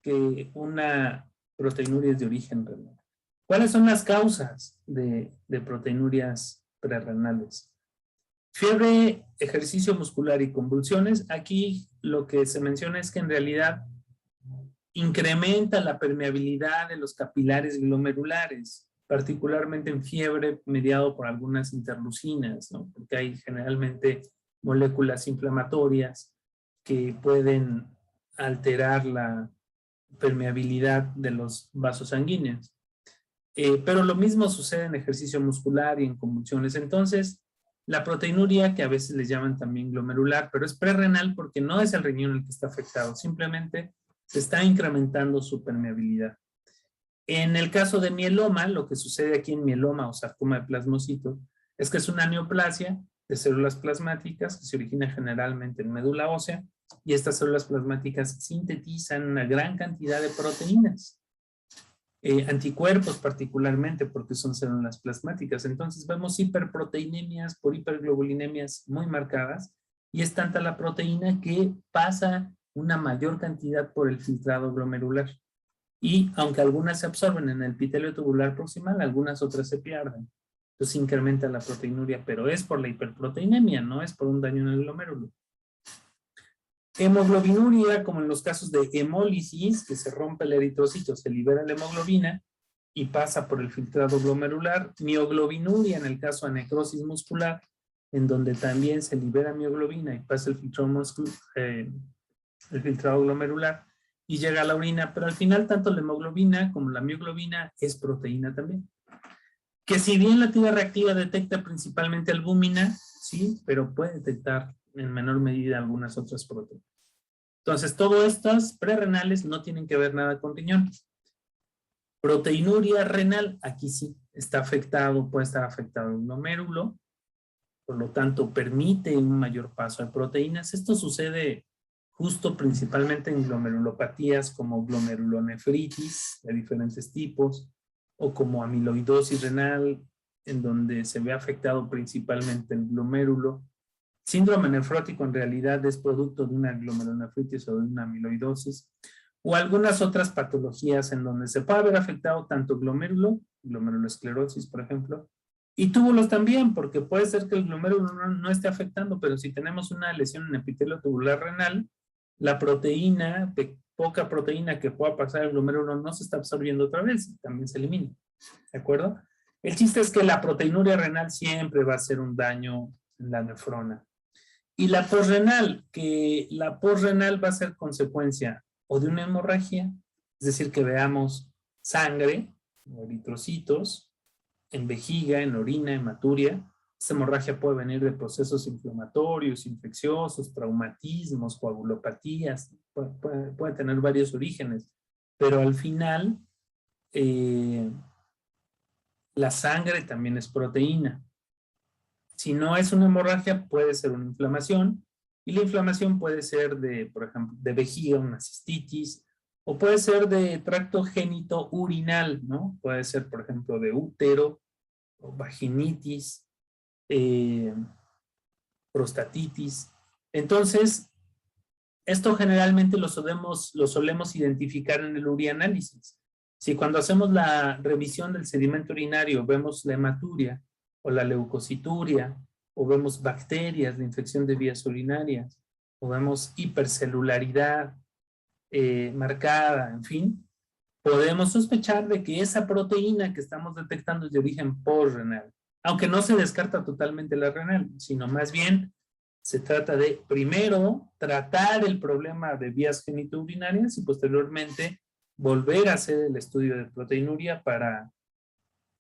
que una proteinuria es de origen renal. ¿Cuáles son las causas de proteinurias prerrenales? Fiebre, ejercicio muscular y convulsiones. Aquí lo que se menciona es que en realidad incrementa la permeabilidad de los capilares glomerulares, particularmente en fiebre mediado por algunas interleucinas, ¿no? Porque hay generalmente moléculas inflamatorias que pueden alterar la permeabilidad de los vasos sanguíneos. Pero lo mismo sucede en ejercicio muscular y en convulsiones. Entonces, la proteinuria, que a veces le llaman también glomerular, pero es prerrenal porque no es el riñón el que está afectado, simplemente se está incrementando su permeabilidad. En el caso de mieloma, lo que sucede aquí en mieloma o sarcoma de plasmocitos es que es una neoplasia de células plasmáticas que se origina generalmente en médula ósea y estas células plasmáticas sintetizan una gran cantidad de proteínas, anticuerpos particularmente porque son células plasmáticas. Entonces vemos hiperproteinemias por hiperglobulinemias muy marcadas y es tanta la proteína que pasa una mayor cantidad por el filtrado glomerular. Y aunque algunas se absorben en el epitelio tubular proximal, algunas otras se pierden. Entonces incrementa la proteinuria, pero es por la hiperproteinemia, no es por un daño en el glomérulo. Hemoglobinuria, como en los casos de hemólisis, que se rompe el eritrocito, se libera la hemoglobina y pasa por el filtrado glomerular. Mioglobinuria, en el caso de necrosis muscular, en donde también se libera mioglobina y pasa el filtrado glomerular y llega a la orina, pero al final tanto la hemoglobina como la mioglobina es proteína también. Que si bien la tira reactiva detecta principalmente albúmina, sí, pero puede detectar en menor medida algunas otras proteínas. Entonces, todas estas prerrenales no tienen que ver nada con riñón. Proteinuria renal, aquí sí, está afectado, puede estar afectado el glomérulo, por lo tanto, permite un mayor paso de proteínas. Esto sucede justo principalmente en glomerulopatías como glomerulonefritis de diferentes tipos o como amiloidosis renal, en donde se ve afectado principalmente el glomérulo. Síndrome nefrótico en realidad es producto de una glomerulonefritis o de una amiloidosis, o algunas otras patologías en donde se puede haber afectado tanto glomérulo, glomerulosclerosis por ejemplo, y túbulos también, porque puede ser que el glomérulo no esté afectando, pero si tenemos una lesión en epitelio tubular renal, la proteína, poca proteína que pueda pasar al glomérulo no se está absorbiendo otra vez, también se elimina, ¿de acuerdo? El chiste es que la proteinuria renal siempre va a ser un daño en la nefrona. Y la posrenal, que la posrenal va a ser consecuencia o de una hemorragia, es decir, que veamos sangre, o eritrocitos, en vejiga, en orina, hematuria. Esta hemorragia puede venir de procesos inflamatorios, infecciosos, traumatismos, coagulopatías, puede tener varios orígenes, pero al final la sangre también es proteína. Si no es una hemorragia, puede ser una inflamación, y la inflamación puede ser de, por ejemplo, de vejiga, una cistitis, o puede ser de tracto genitourinal, ¿no? Puede ser, por ejemplo, de útero, o vaginitis, prostatitis. Entonces, esto generalmente lo solemos identificar en el urianálisis. Si cuando hacemos la revisión del sedimento urinario vemos la hematuria o la leucocituria, o vemos bacterias de infección de vías urinarias, o vemos hipercelularidad marcada, en fin, podemos sospechar de que esa proteína que estamos detectando es de origen posrenal, aunque no se descarta totalmente la renal, sino más bien se trata de primero tratar el problema de vías genitourinarias y posteriormente volver a hacer el estudio de proteinuria para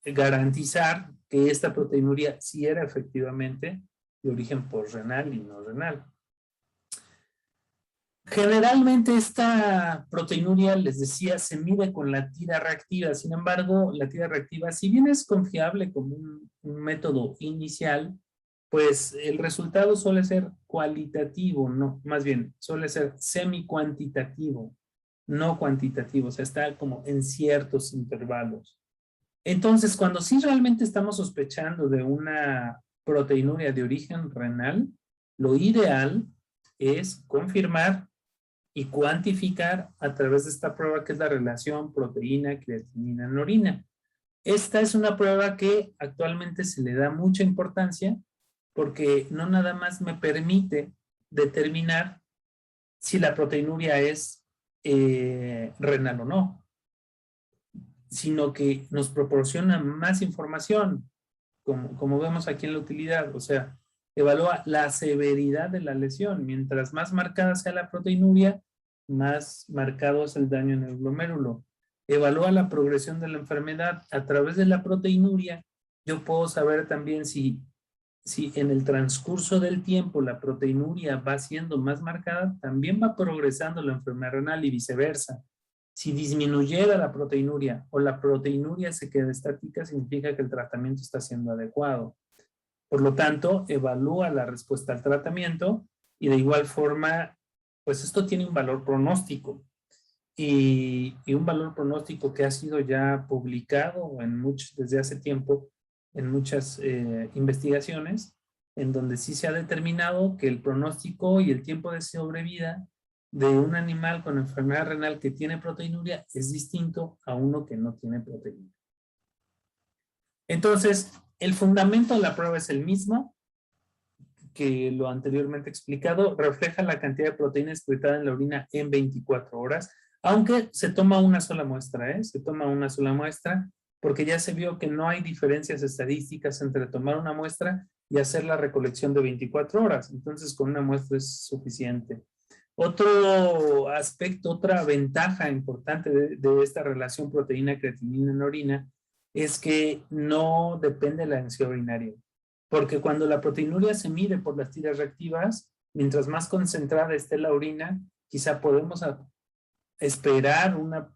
garantizar que esta proteinuria sí era efectivamente de origen posrenal y no renal. Generalmente esta proteinuria, les decía, se mide con la tira reactiva. Sin embargo, la tira reactiva, si bien es confiable como un método inicial, pues el resultado suele ser cualitativo, no, más bien suele ser semi-cuantitativo, no cuantitativo, o sea, está como en ciertos intervalos. Entonces, cuando sí realmente estamos sospechando de una proteinuria de origen renal, lo ideal es confirmar y cuantificar a través de esta prueba que es la relación proteína-creatinina en orina. Esta es una prueba que actualmente se le da mucha importancia porque no nada más me permite determinar si la proteinuria es renal o no, sino que nos proporciona más información, como vemos aquí en la utilidad, o sea, evalúa la severidad de la lesión. Mientras más marcada sea la proteinuria, más marcado es el daño en el glomérulo. Evalúa la progresión de la enfermedad. A través de la proteinuria, yo puedo saber también si en el transcurso del tiempo la proteinuria va siendo más marcada, también va progresando la enfermedad renal y viceversa. Si disminuyera la proteinuria o la proteinuria se queda estática, significa que el tratamiento está siendo adecuado. Por lo tanto, evalúa la respuesta al tratamiento y de igual forma, pues esto tiene un valor pronóstico. Y un valor pronóstico que ha sido ya publicado desde hace tiempo en muchas investigaciones, en donde sí se ha determinado que el pronóstico y el tiempo de sobrevida de un animal con enfermedad renal que tiene proteinuria es distinto a uno que no tiene proteinuria. Entonces, el fundamento de la prueba es el mismo que lo anteriormente explicado, refleja la cantidad de proteína excretada en la orina en 24 horas, aunque se toma una sola muestra, se toma una sola muestra, porque ya se vio que no hay diferencias estadísticas entre tomar una muestra y hacer la recolección de 24 horas. Entonces, con una muestra es suficiente. Otro aspecto, otra ventaja importante de esta relación proteína-creatinina en orina es que no depende de la densidad urinaria. Porque cuando la proteinuria se mide por las tiras reactivas, mientras más concentrada esté la orina, quizá podemos esperar una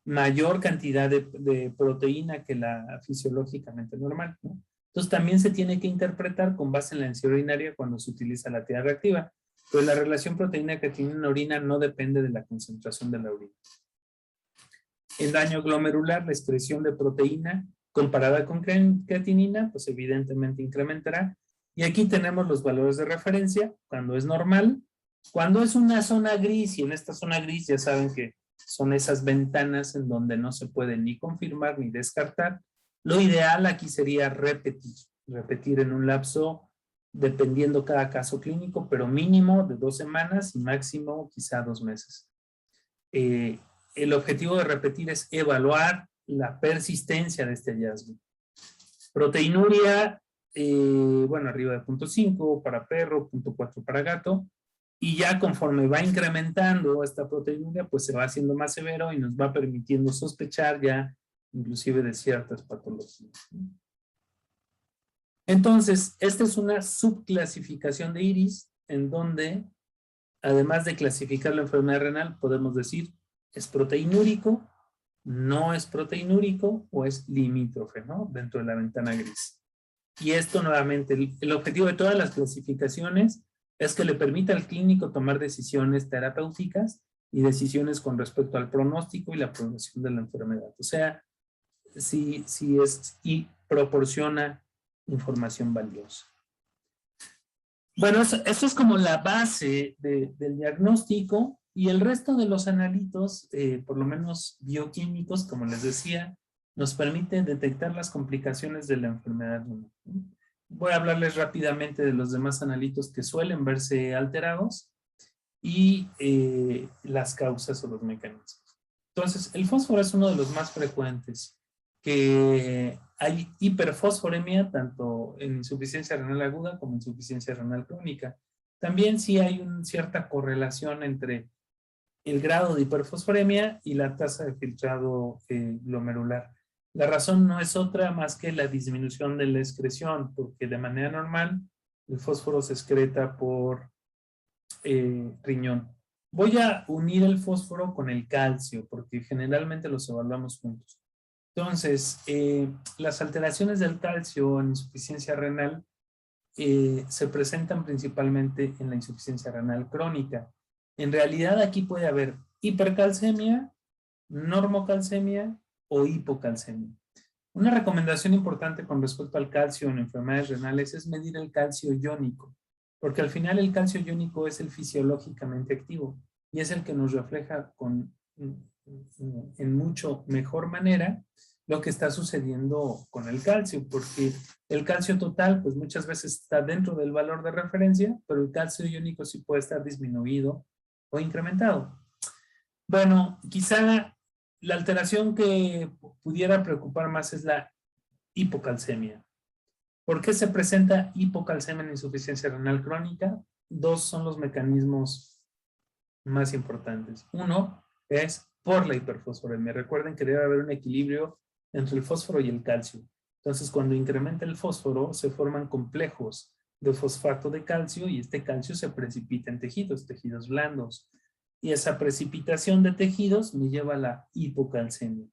mayor cantidad de proteína que la fisiológicamente normal, ¿no? Entonces también se tiene que interpretar con base en la densidad urinaria cuando se utiliza la tira reactiva. Pero la relación proteína-creatinina en orina no depende de la concentración de la orina. El daño glomerular, la excreción de proteína comparada con creatinina, pues evidentemente incrementará. Y aquí tenemos los valores de referencia, cuando es normal, cuando es una zona gris, y en esta zona gris ya saben que son esas ventanas en donde no se puede ni confirmar ni descartar. Lo ideal aquí sería repetir en un lapso, dependiendo cada caso clínico, pero mínimo de 2 semanas y máximo quizá 2 meses. El objetivo de repetir es evaluar la persistencia de este hallazgo. Proteinuria, bueno, arriba de 0.5 para perro, 0.4 para gato, y ya conforme va incrementando esta proteinuria, pues se va haciendo más severo y nos va permitiendo sospechar ya inclusive de ciertas patologías. Entonces, esta es una subclasificación de IRIS, en donde, además de clasificar la enfermedad renal, podemos decir, ¿es proteinúrico? ¿No es proteinúrico? ¿O es limítrofe, ¿no? Dentro de la ventana gris. Y esto nuevamente, el objetivo de todas las clasificaciones es que le permita al clínico tomar decisiones terapéuticas y decisiones con respecto al pronóstico y la progresión de la enfermedad. O sea, si es y proporciona información valiosa. Bueno, eso es como la base del diagnóstico, y el resto de los analitos, por lo menos bioquímicos, como les decía, nos permite detectar las complicaciones de la enfermedad. Voy a hablarles rápidamente de los demás analitos que suelen verse alterados y las causas o los mecanismos. Entonces, el fósforo es uno de los más frecuentes, que hay hiperfosforemia tanto en insuficiencia renal aguda como en insuficiencia renal crónica. También sí hay una cierta correlación entre el grado de hiperfosforemia y la tasa de filtrado glomerular. La razón no es otra más que la disminución de la excreción, porque de manera normal el fósforo se excreta por riñón. Voy a unir el fósforo con el calcio, porque generalmente los evaluamos juntos. Entonces, las alteraciones del calcio en insuficiencia renal se presentan principalmente en la insuficiencia renal crónica. En realidad aquí puede haber hipercalcemia, normocalcemia o hipocalcemia. Una recomendación importante con respecto al calcio en enfermedades renales es medir el calcio iónico, porque al final el calcio iónico es el fisiológicamente activo. y es el que nos refleja en mucho mejor manera lo que está sucediendo con el calcio, porque el calcio total, pues muchas veces está dentro del valor de referencia, pero el calcio iónico sí puede estar disminuido o incrementado. Bueno, quizá la alteración que pudiera preocupar más es la hipocalcemia. ¿Por qué se presenta hipocalcemia en insuficiencia renal crónica? Dos son los mecanismos más importantes. Uno es por la hiperfosforemia. Recuerden que debe haber un equilibrio entre el fósforo y el calcio. Entonces, cuando incrementa el fósforo, se forman complejos de fosfato de calcio y este calcio se precipita en tejidos blandos. Y esa precipitación de tejidos me lleva a la hipocalcemia.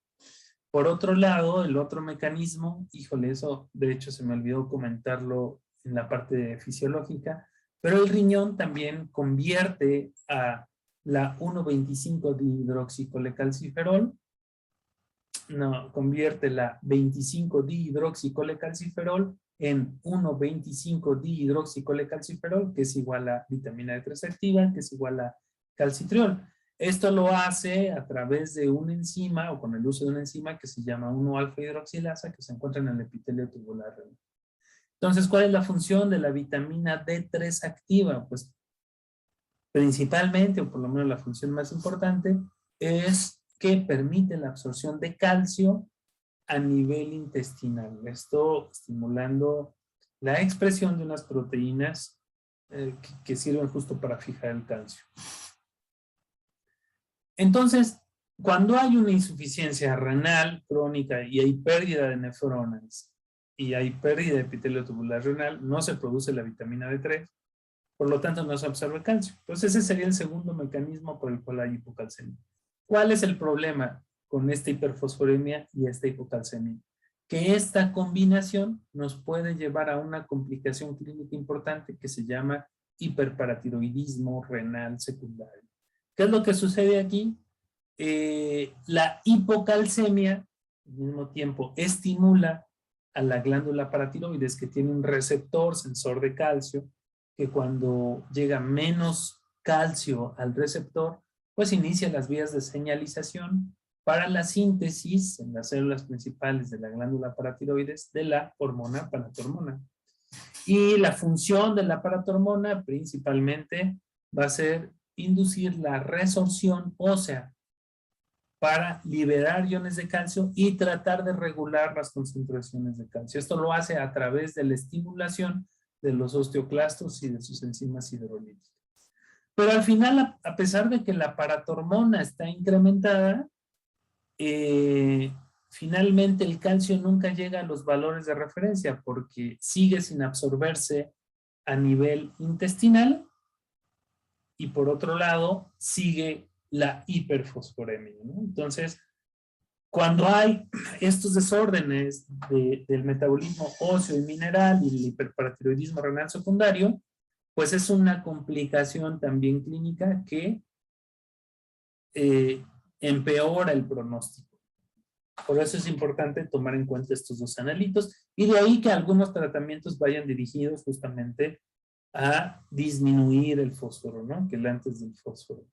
Por otro lado, el otro mecanismo, híjole, eso de hecho se me olvidó comentarlo en la parte fisiológica, pero el riñón también convierte a la 1,25-dihidroxicolecalciferol, convierte la 25-dihidroxicolecalciferol en 1,25-dihidroxicolecalciferol, que es igual a vitamina D3 activa, que es igual a calcitriol. Esto lo hace a través de una enzima o con el uso de una enzima que se llama 1-alfa-hidroxilasa que se encuentra en el epitelio tubular renal. Entonces, ¿cuál es la función de la vitamina D3 activa? Pues principalmente, o por lo menos la función más importante, es que permite la absorción de calcio a nivel intestinal. Esto estimulando la expresión de unas proteínas que sirven justo para fijar el calcio. Entonces, cuando hay una insuficiencia renal crónica y hay pérdida de nefronas y hay pérdida de epitelio tubular renal, no se produce la vitamina D3, por lo tanto no se absorbe calcio. Entonces ese sería el segundo mecanismo por el cual hay hipocalcemia. ¿Cuál es el problema con esta hiperfosforemia y esta hipocalcemia? Que esta combinación nos puede llevar a una complicación clínica importante que se llama hiperparatiroidismo renal secundario. ¿Qué es lo que sucede aquí? La hipocalcemia, al mismo tiempo, estimula a la glándula paratiroides que tiene un receptor sensor de calcio, que cuando llega menos calcio al receptor, pues inicia las vías de señalización para la síntesis en las células principales de la glándula paratiroides de la hormona paratormona. Y la función de la paratormona principalmente va a ser inducir la resorción ósea para liberar iones de calcio y tratar de regular las concentraciones de calcio. Esto lo hace a través de la estimulación de los osteoclastos y de sus enzimas hidrolíticas. Pero al final, a pesar de que la paratormona está incrementada, finalmente el calcio nunca llega a los valores de referencia porque sigue sin absorberse a nivel intestinal y por otro lado sigue la hiperfosforemia, ¿no? Entonces, cuando hay estos desórdenes del metabolismo óseo y mineral y el hiperparatiroidismo renal secundario, pues es una complicación también clínica que empeora el pronóstico. Por eso es importante tomar en cuenta estos dos analitos y de ahí que algunos tratamientos vayan dirigidos justamente a disminuir el fósforo, ¿no? Que el antes del fósforo.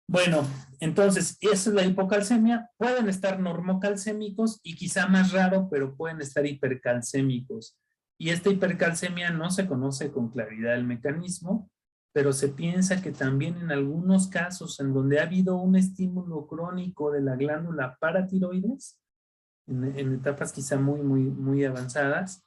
Bueno, entonces, esa es la hipocalcemia. Pueden estar normocalcémicos y quizá más raro, pero pueden estar hipercalcémicos. Y esta hipercalcemia no se conoce con claridad el mecanismo, pero se piensa que también en algunos casos en donde ha habido un estímulo crónico de la glándula paratiroides, en etapas quizá muy avanzadas,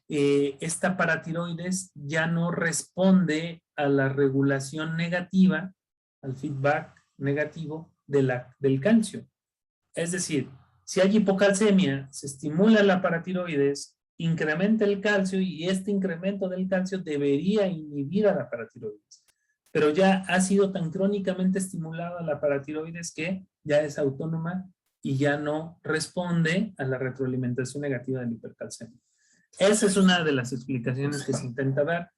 esta paratiroides ya no responde a la regulación negativa, al feedback negativo del calcio. Es decir, si hay hipocalcemia, se estimula la paratiroides, incrementa el calcio y este incremento del calcio debería inhibir a la paratiroides. Pero ya ha sido tan crónicamente estimulada la paratiroides que ya es autónoma y ya no responde a la retroalimentación negativa del hipercalcemia. Esa es una de las explicaciones que se intenta dar.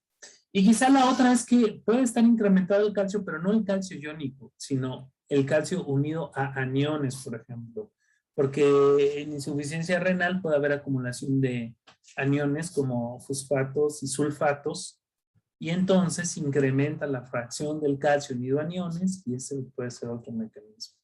Y quizá la otra es que puede estar incrementado el calcio, pero no el calcio iónico, sino el calcio unido a aniones, por ejemplo. Porque en insuficiencia renal puede haber acumulación de aniones como fosfatos y sulfatos y entonces incrementa la fracción del calcio unido a aniones y ese puede ser otro mecanismo.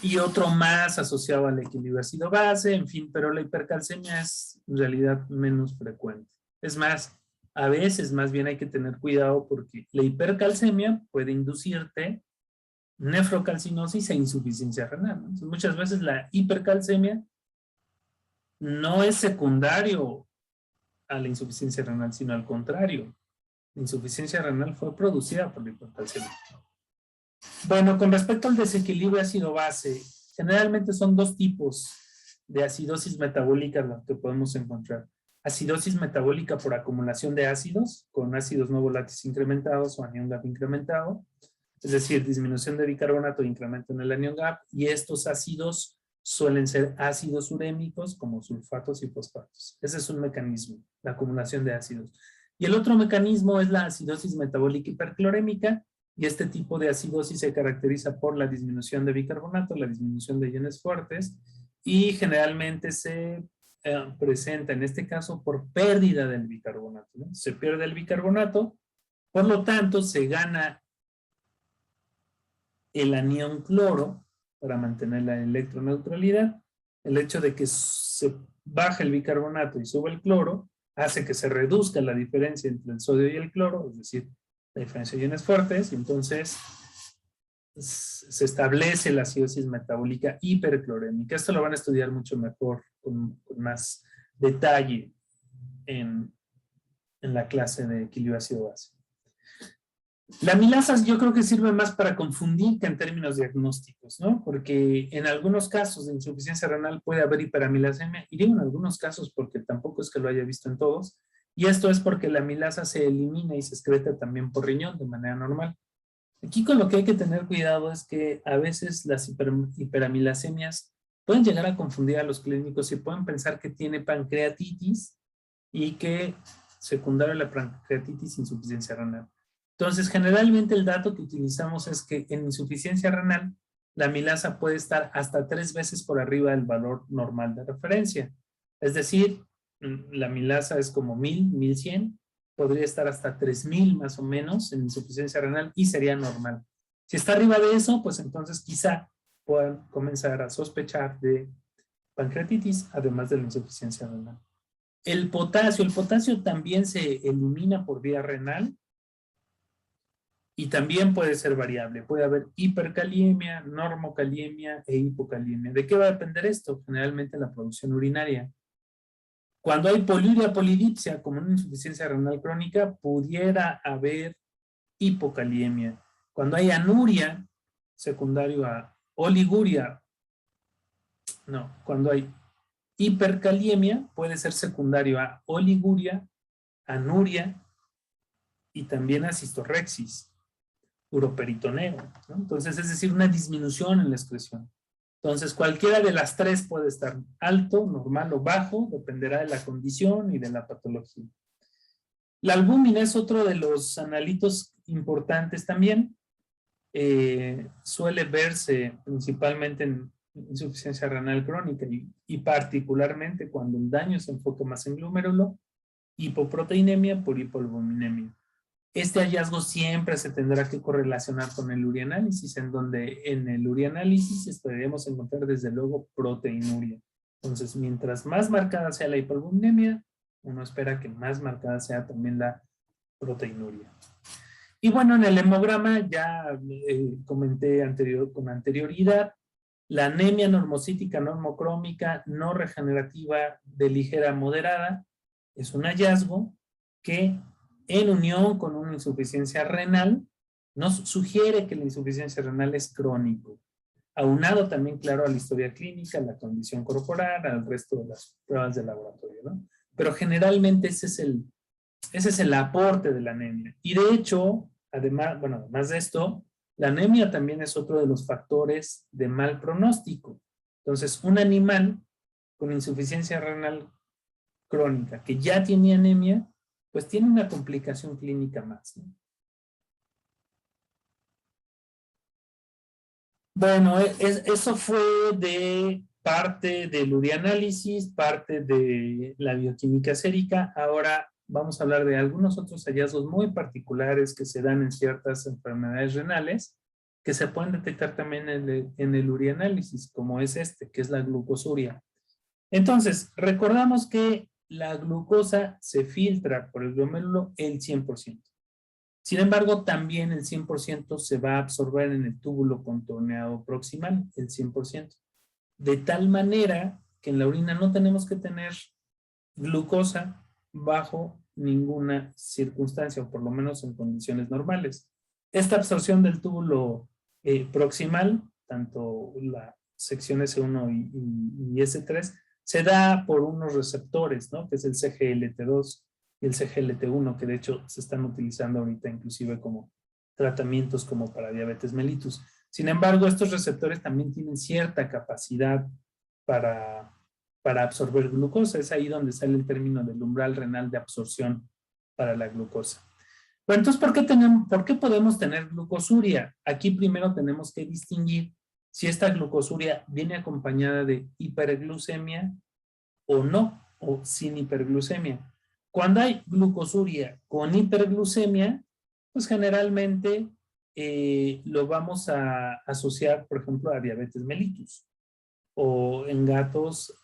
Y otro más asociado al equilibrio ácido-base, en fin, pero la hipercalcemia es en realidad menos frecuente. Es más, a veces más bien hay que tener cuidado porque la hipercalcemia puede inducirte nefrocalcinosis e insuficiencia renal, ¿no? Entonces, muchas veces la hipercalcemia no es secundario a la insuficiencia renal, sino al contrario. La insuficiencia renal fue producida por la hipercalcemia. Bueno, con respecto al desequilibrio ácido-base, generalmente son dos tipos de acidosis metabólica las que podemos encontrar. Acidosis metabólica por acumulación de ácidos, con ácidos no volátiles incrementados o anión gap incrementado, es decir, disminución de bicarbonato e incremento en el anión gap, y estos ácidos suelen ser ácidos urémicos como sulfatos y fosfatos. Ese es un mecanismo, la acumulación de ácidos. Y el otro mecanismo es la acidosis metabólica hiperclorémica, y este tipo de acidosis se caracteriza por la disminución de bicarbonato, la disminución de iones fuertes, y generalmente se presenta en este caso por pérdida del bicarbonato, ¿no? Se pierde el bicarbonato, por lo tanto se gana el anión cloro para mantener la electroneutralidad. El hecho de que se baje el bicarbonato y sube el cloro hace que se reduzca la diferencia entre el sodio y el cloro, es decir, la diferencia de iones fuertes, y entonces se establece la acidosis metabólica hiperclorémica. Esto lo van a estudiar mucho mejor, con más detalle en la clase de equilibrio ácido-base. La amilasa yo creo que sirve más para confundir que en términos diagnósticos, ¿no? Porque en algunos casos de insuficiencia renal puede haber hiperamilasemia, y digo en algunos casos porque tampoco es que lo haya visto en todos, y esto es porque la amilasa se elimina y se excreta también por riñón de manera normal. Aquí con lo que hay que tener cuidado es que a veces las hiperamilasemias pueden llegar a confundir a los clínicos y pueden pensar que tiene pancreatitis y que secundario a la pancreatitis insuficiencia renal. Entonces, generalmente el dato que utilizamos es que en insuficiencia renal la amilasa puede estar hasta 3 veces por arriba del valor normal de referencia. Es decir, la amilasa es como 1000, 1100, podría estar hasta 3000 más o menos en insuficiencia renal y sería normal. Si está arriba de eso, pues entonces quizá puedan comenzar a sospechar de pancreatitis, además de la insuficiencia renal. El potasio también se elimina por vía renal y también puede ser variable. Puede haber hiperkaliemia, normocaliemia e hipokaliemia. ¿De qué va a depender esto? Generalmente la producción urinaria. Cuando hay poliuria polidipsia, como una insuficiencia renal crónica, pudiera haber hipokaliemia. Cuando hay anuria, secundario a oliguria, no, cuando hay hiperkaliemia, puede ser secundario a oliguria, anuria y también a cistorrexis, uroperitoneo, ¿no? Entonces, es decir, una disminución en la excreción. Entonces, cualquiera de las tres puede estar alto, normal o bajo, dependerá de la condición y de la patología. La albúmina es otro de los analitos importantes también. Suele verse principalmente en insuficiencia renal crónica y particularmente cuando el daño se enfoca más en glomérulo, hipoproteinemia por hipoalbuminemia. Este hallazgo siempre se tendrá que correlacionar con el urianálisis, en donde en el urianálisis esperaríamos encontrar desde luego proteinuria. Entonces, mientras más marcada sea la hipoalbuminemia, uno espera que más marcada sea también la proteinuria. Y bueno, en el hemograma ya comenté con anterioridad, la anemia normocítica normocrómica no regenerativa de ligera a moderada es un hallazgo que en unión con una insuficiencia renal nos sugiere que la insuficiencia renal es crónico, aunado también, claro, a la historia clínica, la condición corporal, al resto de las pruebas de laboratorio, ¿no? Pero generalmente ese es el aporte de la anemia. Y de hecho, además de esto, la anemia también es otro de los factores de mal pronóstico. Entonces, un animal con insuficiencia renal crónica que ya tiene anemia, pues tiene una complicación clínica más, ¿no? Bueno, eso fue de parte del urianálisis, parte de la bioquímica sérica. Ahora vamos a hablar de algunos otros hallazgos muy particulares que se dan en ciertas enfermedades renales, que se pueden detectar también en el urianálisis, como es este, que es la glucosuria. Entonces, recordamos que la glucosa se filtra por el glomérulo el 100%. Sin embargo, también el 100% se va a absorber en el túbulo contorneado proximal, el 100%. De tal manera que en la orina no tenemos que tener glucosa bajo ninguna circunstancia, o por lo menos en condiciones normales. Esta absorción del túbulo proximal, tanto la sección S1 y S3, se da por unos receptores, ¿no? Que es el CGLT2 y el CGLT1, que de hecho se están utilizando ahorita inclusive como tratamientos como para diabetes mellitus. Sin embargo, estos receptores también tienen cierta capacidad para absorber glucosa. Es ahí donde sale el término del umbral renal de absorción para la glucosa. Bueno, entonces, ¿por qué podemos tener glucosuria? Aquí primero tenemos que distinguir si esta glucosuria viene acompañada de hiperglucemia o no, o sin hiperglucemia. Cuando hay glucosuria con hiperglucemia, pues generalmente lo vamos a asociar, por ejemplo, a diabetes mellitus, o en gatos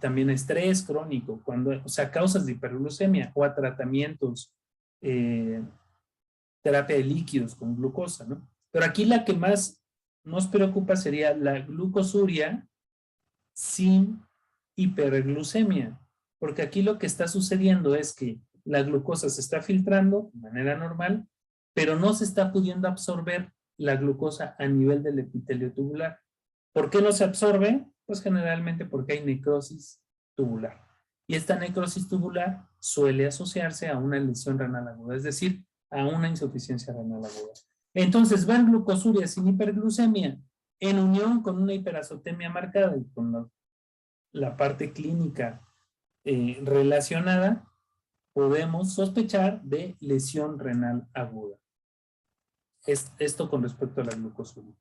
también a estrés crónico, o sea, causas de hiperglucemia, o a tratamientos, terapia de líquidos con glucosa, ¿no? Pero aquí la que más nos preocupa sería la glucosuria sin hiperglucemia, porque aquí lo que está sucediendo es que la glucosa se está filtrando de manera normal, pero no se está pudiendo absorber la glucosa a nivel del epitelio tubular. ¿Por qué no se absorbe? Pues generalmente porque hay necrosis tubular. Y esta necrosis tubular suele asociarse a una lesión renal aguda, es decir, a una insuficiencia renal aguda. Entonces, van glucosuria sin hiperglucemia en unión con una hiperazotemia marcada y con la parte clínica relacionada, podemos sospechar de lesión renal aguda. Esto con respecto a la glucosuria.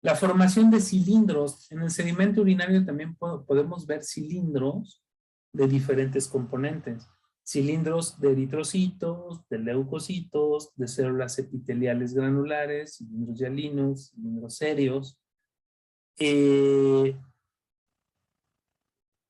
La formación de cilindros. En el sedimento urinario también podemos ver cilindros de diferentes componentes. Cilindros de eritrocitos, de leucocitos, de células epiteliales granulares, cilindros hialinos, cilindros serios.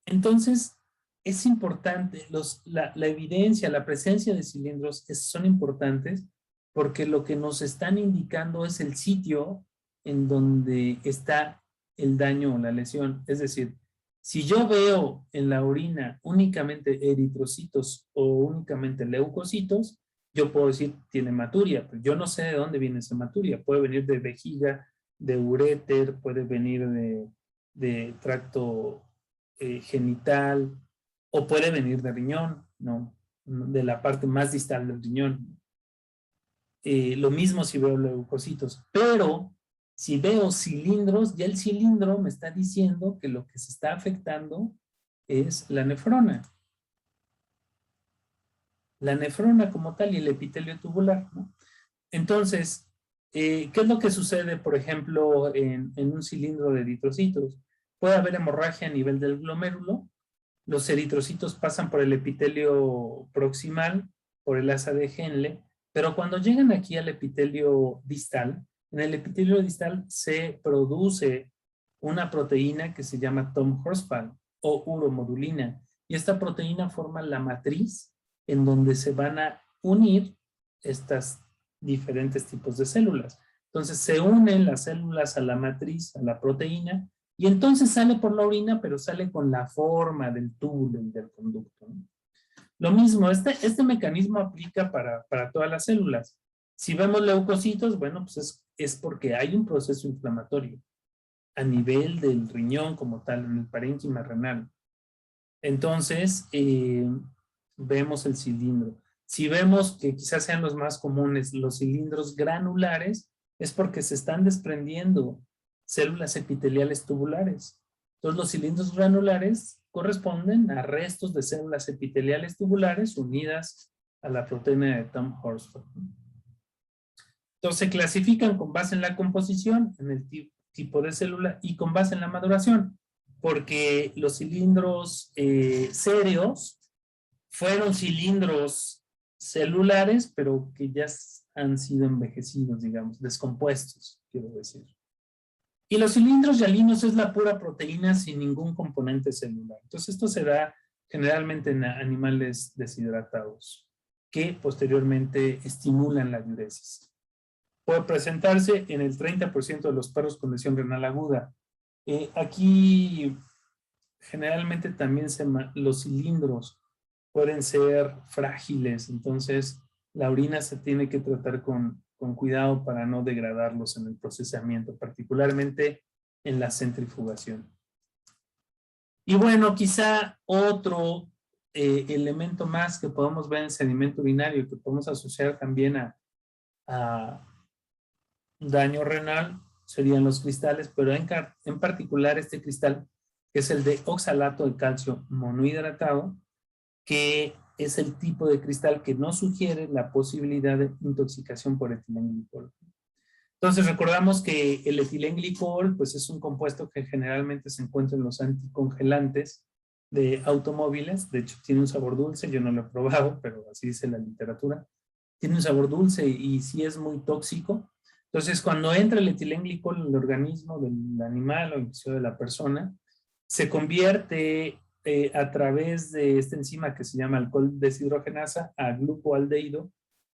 Entonces, es importante, la evidencia, la presencia de cilindros son importantes porque lo que nos están indicando es el sitio en donde está el daño o la lesión. Es decir, si yo veo en la orina únicamente eritrocitos o únicamente leucocitos, yo puedo decir tiene hematuria, pero yo no sé de dónde viene esa hematuria. Puede venir de vejiga, de uréter, puede venir de tracto genital, o puede venir de riñón, ¿no? De la parte más distal del riñón. Lo mismo si veo leucocitos, pero si veo cilindros, ya el cilindro me está diciendo que lo que se está afectando es la nefrona. La nefrona como tal y el epitelio tubular, ¿no? Entonces, ¿qué es lo que sucede, por ejemplo, en un cilindro de eritrocitos? Puede haber hemorragia a nivel del glomérulo. Los eritrocitos pasan por el epitelio proximal, por el asa de Henle, pero cuando llegan aquí al epitelio distal, en el epitelio distal se produce una proteína que se llama Tom Horsfall o uromodulina, y esta proteína forma la matriz en donde se van a unir estas diferentes tipos de células. Entonces se unen las células a la matriz, a la proteína, y entonces sale por la orina, pero sale con la forma del túbulo y del conducto, ¿no? Lo mismo, este mecanismo aplica para todas las células. Si vemos leucocitos, bueno, pues es porque hay un proceso inflamatorio a nivel del riñón como tal, en el parénquima renal. Entonces, vemos el cilindro. Si vemos que quizás sean los más comunes, los cilindros granulares, es porque se están desprendiendo células epiteliales tubulares. Entonces, los cilindros granulares corresponden a restos de células epiteliales tubulares unidas a la proteína de Tom Horsfall. Entonces, se clasifican con base en la composición, en el tipo de célula y con base en la maduración, porque los cilindros serios fueron cilindros celulares, pero que ya han sido envejecidos, digamos, descompuestos, quiero decir. Y los cilindros hialinos es la pura proteína sin ningún componente celular. Entonces esto se da generalmente en animales deshidratados, que posteriormente estimulan la diuresis. Puede presentarse en el 30% de los perros con lesión renal aguda. Aquí generalmente también los cilindros pueden ser frágiles, entonces la orina se tiene que tratar con cuidado para no degradarlos en el procesamiento, particularmente en la centrifugación. Y bueno, quizá otro elemento más que podemos ver en sedimento urinario, que podemos asociar también a daño renal, serían los cristales, pero en particular este cristal, que es el de oxalato de calcio monohidratado, que es el tipo de cristal que no sugiere la posibilidad de intoxicación por etilenglicol. Entonces recordamos que el etilenglicol pues es un compuesto que generalmente se encuentra en los anticongelantes de automóviles. De hecho tiene un sabor dulce, yo no lo he probado, pero así dice la literatura. Tiene un sabor dulce y sí es muy tóxico. Entonces cuando entra el etilenglicol en el organismo del animal o incluso de la persona, se convierte a través de esta enzima que se llama alcohol deshidrogenasa a glucoaldehído,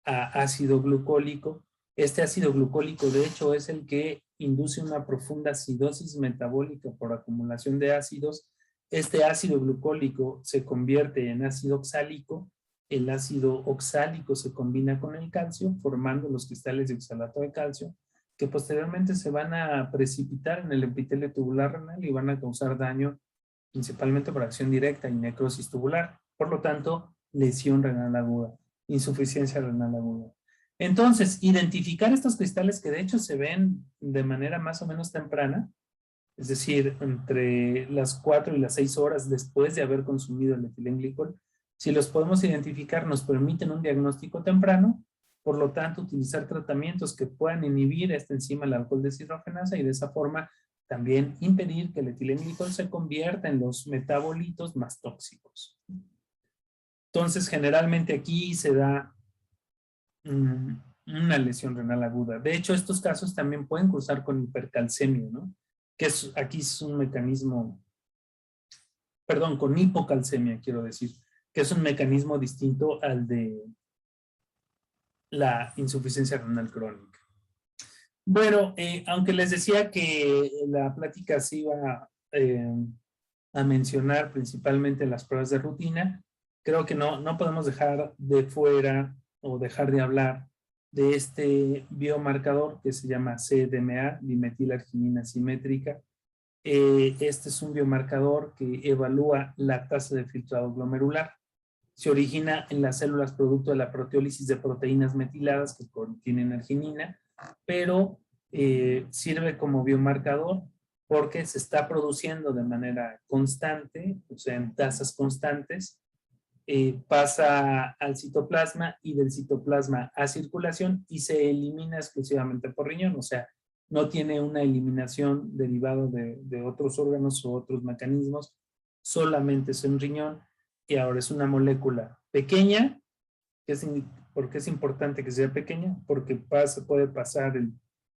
a ácido glucólico. Este ácido glucólico, de hecho, es el que induce una profunda acidosis metabólica por acumulación de ácidos. Este ácido glucólico se convierte en ácido oxálico. El ácido oxálico se combina con el calcio, formando los cristales de oxalato de calcio, que posteriormente se van a precipitar en el epitelio tubular renal y van a causar daño principalmente por acción directa y necrosis tubular. Por lo tanto, lesión renal aguda, insuficiencia renal aguda. Entonces, identificar estos cristales que de hecho se ven de manera más o menos temprana, es decir, entre las 4 y las 6 horas después de haber consumido el etilenglicol, si los podemos identificar nos permiten un diagnóstico temprano, por lo tanto, utilizar tratamientos que puedan inhibir esta enzima, el alcohol deshidrogenasa, y de esa forma también impedir que el etilenglicol se convierta en los metabolitos más tóxicos. Entonces, generalmente aquí se da una lesión renal aguda. De hecho, estos casos también pueden cursar con hipercalcemia, ¿no? Que aquí es un mecanismo, perdón, con hipocalcemia, quiero decir, que es un mecanismo distinto al de la insuficiencia renal crónica. Bueno, aunque les decía que la plática se iba a mencionar principalmente las pruebas de rutina, creo que no podemos dejar de fuera o dejar de hablar de este biomarcador que se llama CDMA, dimetilarginina simétrica. Este es un biomarcador que evalúa la tasa de filtrado glomerular. Se origina en las células producto de la proteólisis de proteínas metiladas que contienen arginina, pero sirve como biomarcador porque se está produciendo de manera constante, o sea, en tasas constantes, pasa al citoplasma y del citoplasma a circulación y se elimina exclusivamente por riñón, o sea, no tiene una eliminación derivada de otros órganos o otros mecanismos, solamente es un riñón. Y ahora es una molécula pequeña. ¿Por qué es importante que sea pequeña? Porque puede pasar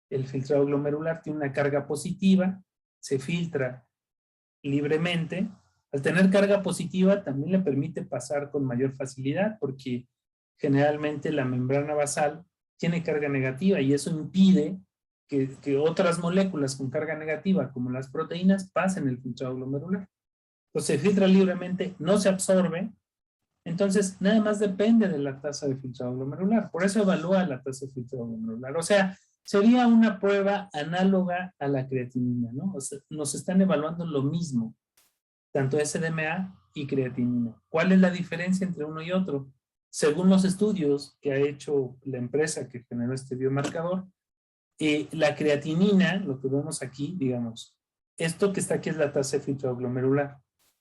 el filtrado glomerular, tiene una carga positiva, se filtra libremente. Al tener carga positiva también le permite pasar con mayor facilidad porque generalmente la membrana basal tiene carga negativa y eso impide que otras moléculas con carga negativa como las proteínas pasen el filtrado glomerular. Entonces se filtra libremente, no se absorbe, entonces nada más depende de la tasa de filtrado glomerular. Por eso evalúa la tasa de filtrado glomerular. O sea, sería una prueba análoga a la creatinina, ¿no? O sea, nos están evaluando lo mismo, tanto SDMA y creatinina. ¿Cuál es la diferencia entre uno y otro? Según los estudios que ha hecho la empresa que generó este biomarcador, la creatinina, lo que vemos aquí, digamos, esto que está aquí es la tasa de filtrado glomerular.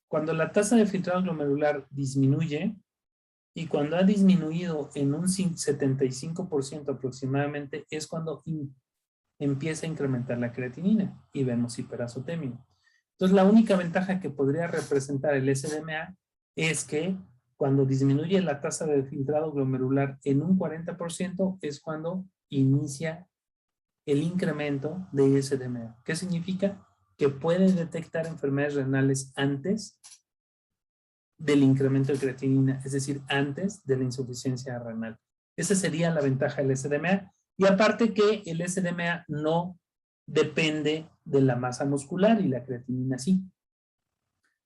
Cuando la tasa de filtrado glomerular disminuye, y cuando ha disminuido en un 75% aproximadamente, es cuando empieza a incrementar la creatinina y vemos hiperazotemia. Entonces, la única ventaja que podría representar el SDMA es que Cuando disminuye la tasa de filtrado glomerular en un 40% es cuando inicia el incremento de SDMA. ¿Qué significa? Que puede detectar enfermedades renales antes del incremento de creatinina, es decir, antes de la insuficiencia renal. Esa sería la ventaja del SDMA. Y aparte que el SDMA no depende de la masa muscular y la creatinina sí.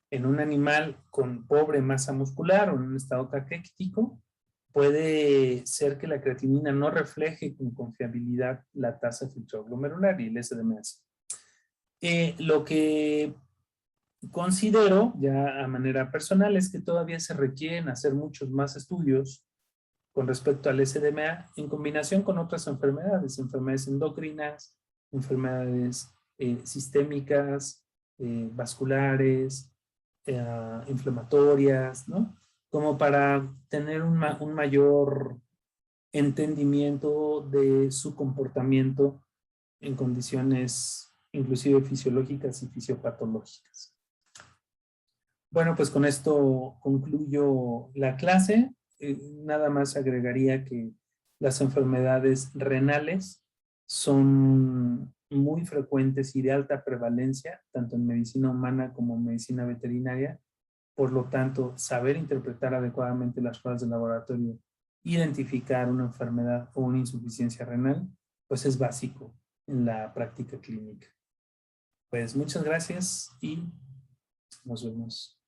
En un animal con pobre masa muscular o en un estado caquético, puede ser que la creatinina no refleje con confiabilidad la tasa de filtrado glomerular y el SDMA. Lo que considero ya a manera personal es que todavía se requieren hacer muchos más estudios con respecto al SDMA en combinación con otras enfermedades, enfermedades endocrinas, enfermedades sistémicas, vasculares, inflamatorias, ¿no? Como para tener un mayor entendimiento de su comportamiento en condiciones inclusive fisiológicas y fisiopatológicas. Bueno, pues con esto concluyo la clase. Nada más agregaría que las enfermedades renales son muy frecuentes y de alta prevalencia, tanto en medicina humana como en medicina veterinaria. Por lo tanto, saber interpretar adecuadamente las pruebas de laboratorio, identificar una enfermedad o una insuficiencia renal, pues es básico en la práctica clínica. Pues muchas gracias y nos vemos.